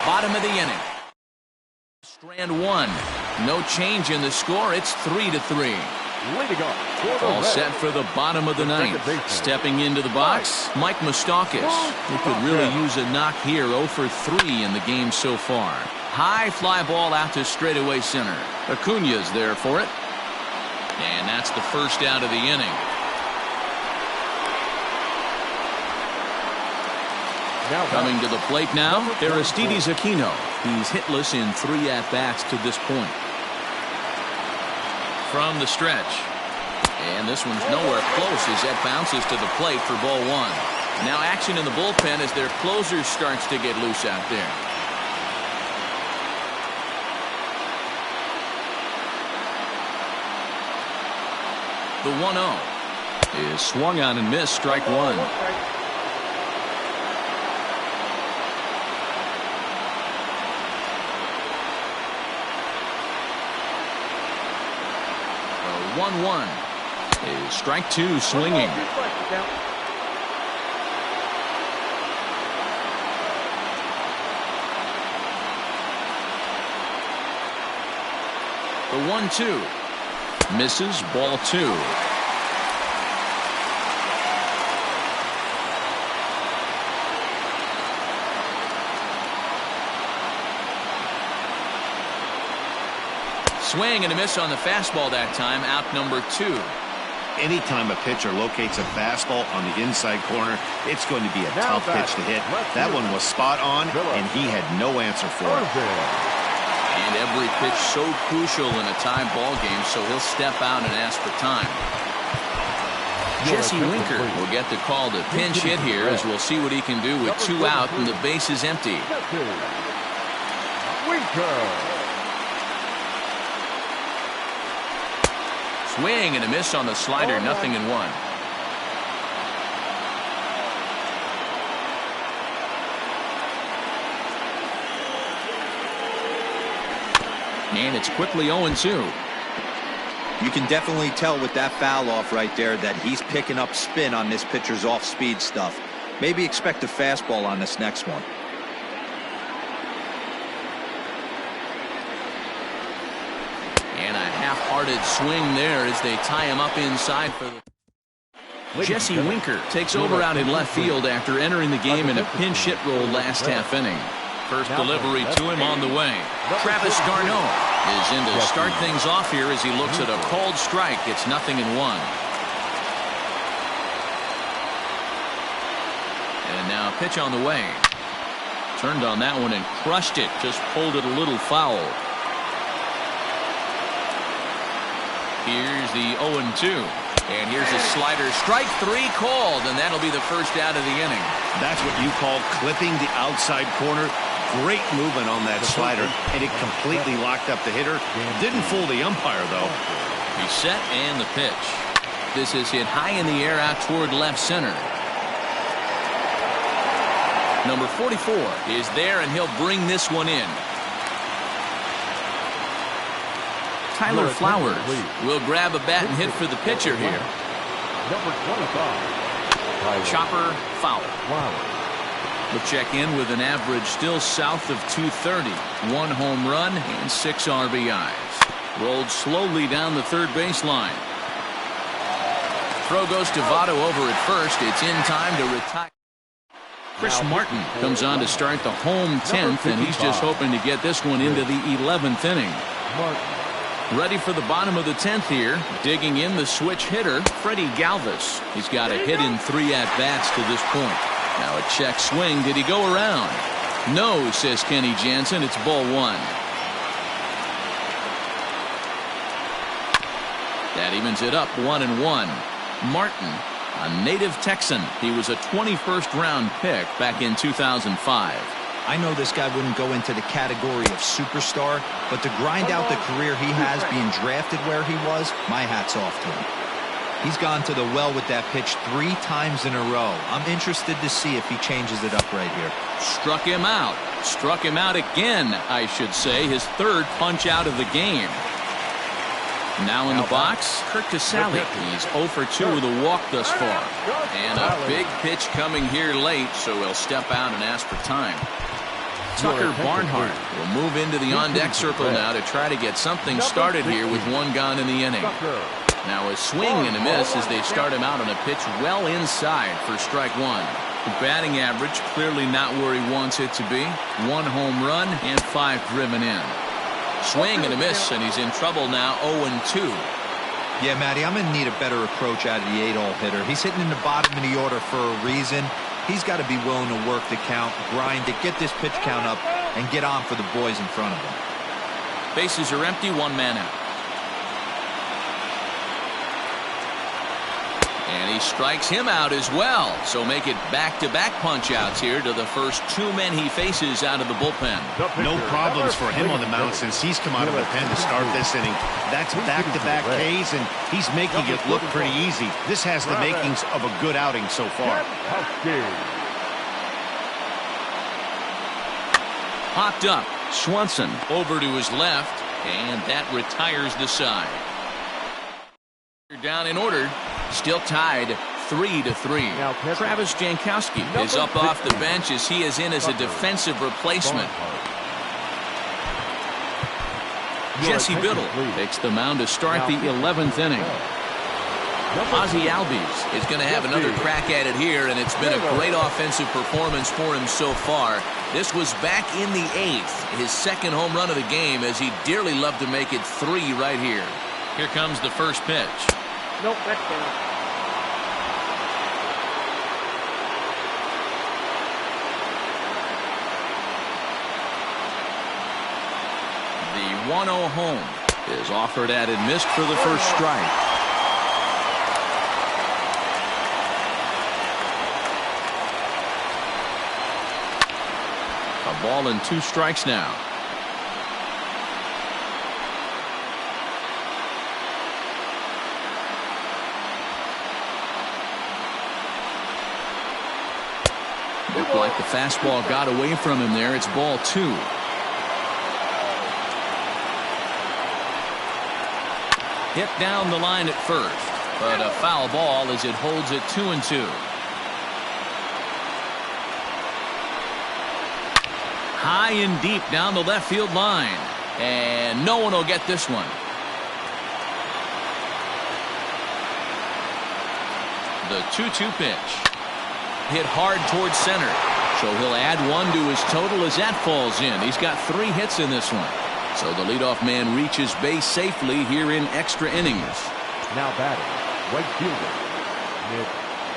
bottom of the inning. Strand 1. No change in the score. It's 3-3. All set for the bottom of the ninth. Stepping into the box, Mike Moustakas. He could really use a knock here. 0 for 3 in the game so far. High fly ball out to straightaway center. Acuna's there for it. And that's the first out of the inning. Coming to the plate now, Aristides Aquino. He's hitless in 3 at-bats to this point. From the stretch. And this one's nowhere close as that bounces to the plate for ball 1. Now action in the bullpen as their closer starts to get loose out there. The 1-0 is swung on and missed, strike 1. 1-1. Is strike two swinging. The 1-2. Misses, ball two. Swing and a miss on the fastball that time. Out number two. Anytime a pitcher locates a fastball on the inside corner, it's going to be a tough pitch to hit. That one was spot on, and he had no answer for it. And every pitch so crucial in a tie ball game, so he'll step out and ask for time. Jesse Winker will get the call to pinch hit here, as we'll see what he can do with two out and the base is empty. Swing and a miss on the slider, 0-1. And it's quickly 0-2. You can definitely tell with that foul off right there that he's picking up spin on this pitcher's off-speed stuff. Maybe expect a fastball on this next one. And a half-hearted swing there as they tie him up inside for the... Jesse Winker takes over out in left field after entering the game in a pinch hit role last half inning. First delivery to him on the way. Travis d'Arnaud is in to start things off here as he looks at a cold strike. It's 0-1. And now a pitch on the way. Turned on that one and crushed it. Just pulled it a little foul. Here's the 0-2. And here's a slider. Strike three called, and that'll be the first out of the inning. That's what you call clipping the outside corner. Great movement on that slider, and it completely locked up the hitter. Didn't fool the umpire, though. He's set, and the pitch. This is hit high in the air out toward left center. Number 44 is there, and he'll bring this one in. Tyler Flowers will grab a bat and hit for the pitcher here. Number 25. Chopper foul. We'll check in with an average still south of 230. 1 home run and 6 RBIs. Rolled slowly down the third baseline. Throw goes to Votto over at first. It's in time to retire. Chris Martin comes on to start the home 10th, and he's just hoping to get this one into the 11th inning. Ready for the bottom of the 10th here. Digging in the switch hitter, Freddie Galvis. He's got a hit in 3 at-bats to this point. Now a check swing. Did he go around? No, says Kenny Jansen. It's ball 1. That evens it up 1-1. Martin, a native Texan. He was a 21st round pick back in 2005. I know this guy wouldn't go into the category of superstar, but to grind out the career he has being drafted where he was, my hat's off to him. He's gone to the well with that pitch 3 times in a row. I'm interested to see if he changes it up right here. Struck him out. Struck him out again, I should say. His 3rd punch out of the game. Now in the box, Kurt Casale. He's 0 for 2 with a walk thus far. And a big pitch coming here late, so he'll step out and ask for time. Tucker Barnhart will move into the on-deck circle now to try to get something started here with 1 gone in the inning. Now a swing and a miss as they start him out on a pitch well inside for strike 1. Batting average clearly not where he wants it to be. 1 home run and 5 driven in. Swing and a miss, and he's in trouble now. 0-2. Yeah, Matty, I'm going to need a better approach out of the 8-hole hitter. He's hitting in the bottom of the order for a reason. He's got to be willing to work the count, grind it, get this pitch count up, and get on for the boys in front of him. Bases are empty, 1 man out. And he strikes him out as well. So make it back-to-back punch-outs here to the first 2 men he faces out of the bullpen. No problems for him on the mound since he's come out of the pen to start this inning. That's back-to-back Ks, and he's making it look pretty easy. This has the makings of a good outing so far. Popped up. Swanson over to his left, and that retires the side. Down in order, still tied 3-3. Now, Travis Jankowski is up off the bench as he is in as a defensive replacement. Jesse Biddle takes the mound to start the 11th inning. Ozzie Albies is going to have another crack at it here, and it's been a great offensive performance for him so far. This was back in the 8th, his second home run of the game, as he dearly loved to make it 3 right here. Here comes the first pitch. Nope, that's down. The 1-0 home is offered at and missed for the first strike. A ball and 2 strikes now. Looked like the fastball got away from him there. It's ball 2. Hit down the line at first, but a foul ball as it holds it 2-2. High and deep down the left field line, and no one will get this one. The 2-2 pitch. Hit hard towards center. So he'll add 1 to his total as that falls in. He's got 3 hits in this one. So the leadoff man reaches base safely here in extra innings. Now batting, right fielder.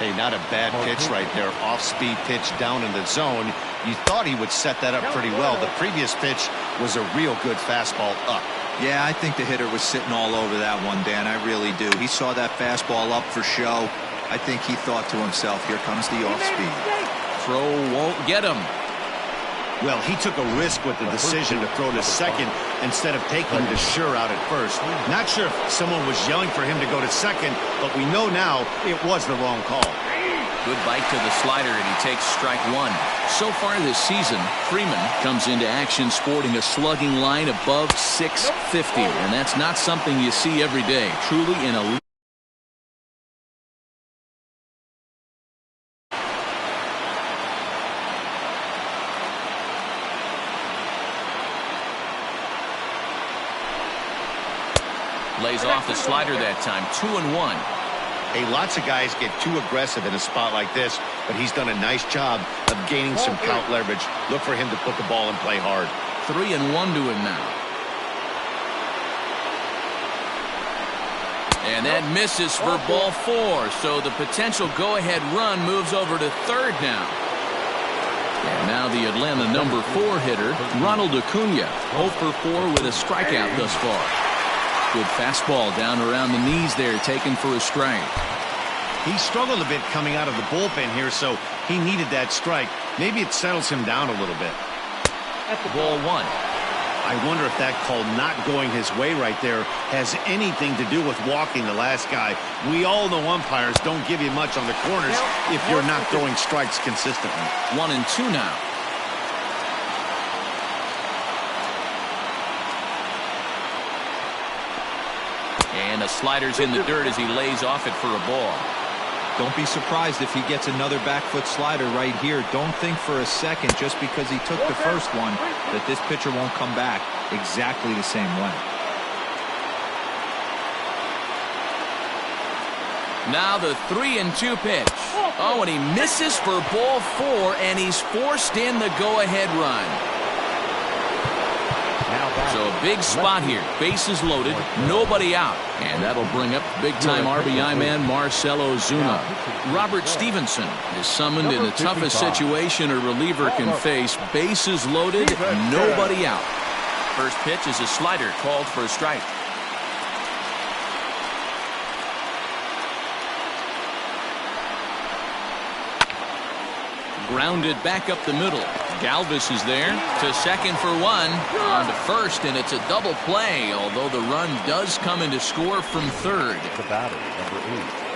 Hey, not a bad pitch right there. Off-speed pitch down in the zone. You thought he would set that up pretty well. The previous pitch was a real good fastball up. Yeah, I think the hitter was sitting all over that one, Dan. I really do. He saw that fastball up for show. I think he thought to himself, here comes the off-speed. Throw won't get him. Well, he took a risk with the decision to throw to second instead of taking the sure out at first. Not sure if someone was yelling for him to go to second, but we know now it was the wrong call. Good bite to the slider, and he takes strike 1. So far this season, Freeman comes into action sporting a slugging line above 650, and that's not something you see every day. Truly an elite. Lays off the slider that time. 2-1. Hey, lots of guys get too aggressive in a spot like this, but he's done a nice job of gaining some count leverage. Look for him to put the ball and play hard. 3-1 to him now. And that misses for ball 4. So the potential go-ahead run moves over to third now. And now the Atlanta number 4 hitter, Ronald Acuna, 0 for 4 with a strikeout thus far. Good fastball down around the knees there, taken for a strike. He struggled a bit coming out of the bullpen here, so he needed that strike. Maybe it settles him down a little bit. At the ball 1. I wonder if that call not going his way right there has anything to do with walking the last guy. We all know umpires don't give you much on the corners if you're not throwing strikes consistently. 1-2 now. And the slider's in the dirt as he lays off it for a ball. Don't be surprised if he gets another back foot slider right here. Don't think for a second, just because he took the first one, that this pitcher won't come back exactly the same way. Now the 3-2 pitch. Oh, and he misses for ball 4, and he's forced in the go-ahead run. So a big spot here. Bases loaded, nobody out. And that'll bring up big-time RBI man Marcell Ozuna. Robert Stevenson is summoned in the toughest situation a reliever can face. Bases loaded, nobody out. First pitch is a slider called for a strike. Grounded back up the middle. Galvis is there to second for 1. On to first, and it's a double play, although the run does come into score from third. The batter, number 8.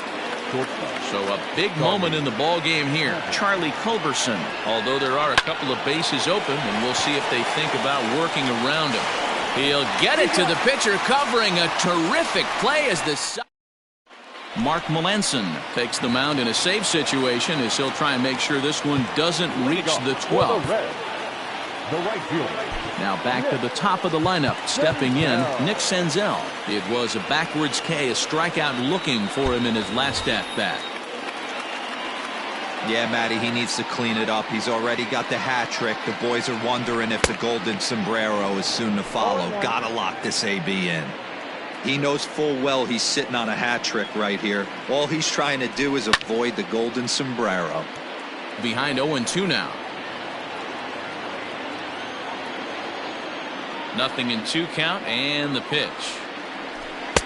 Shortstop. So a big moment in the ball game here. Charlie Culberson, although there are a couple of bases open, and we'll see if they think about working around him. He'll get it to the pitcher, covering a terrific play as the Mark Melanson takes the mound in a safe situation as he'll try and make sure this one doesn't reach the 12th. The right fielder. Now back to the top of the lineup. Stepping in, Nick Senzel. It was a backwards K, a strikeout looking for him in his last at-bat. Yeah, Matty, he needs to clean it up. He's already got the hat trick. The boys are wondering if the golden sombrero is soon to follow. Gotta lock this AB in. He knows full well he's sitting on a hat trick right here. All he's trying to do is avoid the golden sombrero. Behind 0-2 now. 0-2 count, and the pitch.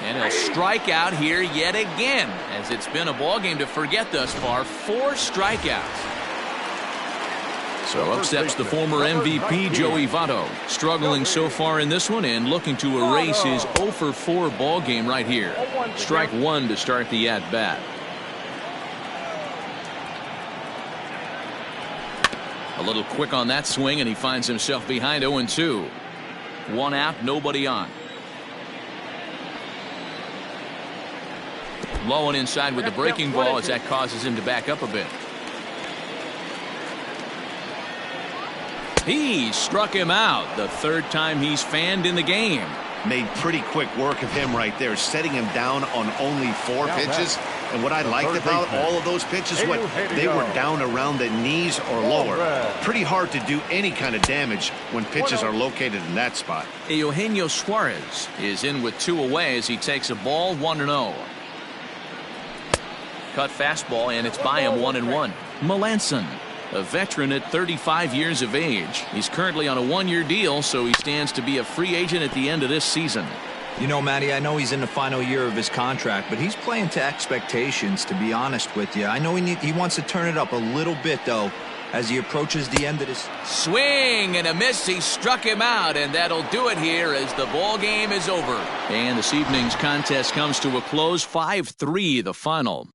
And he'll strike out here yet again, as it's been a ball game to forget thus far. 4 strikeouts. So up steps the former MVP Joey Votto, struggling so far in this one and looking to erase his 0-for-4 ball game right here. Strike 1 to start the at-bat. A little quick on that swing, and he finds himself behind 0-2. 1 out, nobody on. Low and inside with the breaking ball as that causes him to back up a bit. He struck him out, the 3rd time he's fanned in the game. Made pretty quick work of him right there, setting him down on only 4 pitches. And what I liked about all of those pitches, what they were down around the knees or lower. Pretty hard to do any kind of damage when pitches are located in that spot. Eugenio Suarez is in with 2 away as he takes a ball 1-0. Cut fastball, and it's by him 1-1. Melanson, a veteran at 35 years of age. He's currently on a 1-year deal, so he stands to be a free agent at the end of this season. You know, Matty, I know he's in the final year of his contract, but he's playing to expectations, to be honest with you. I know he wants to turn it up a little bit, though, as he approaches the end of this. Swing and a miss. He struck him out, and that'll do it here as the ball game is over. And this evening's contest comes to a close. 5-3 the final.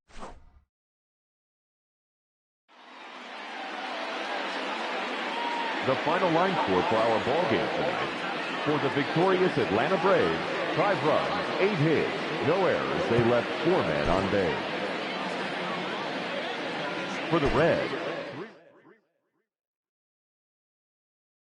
The final line score for our ball game tonight. For the victorious Atlanta Braves, 5 runs, 8 hits, no errors. They left 4 men on base. For the Reds,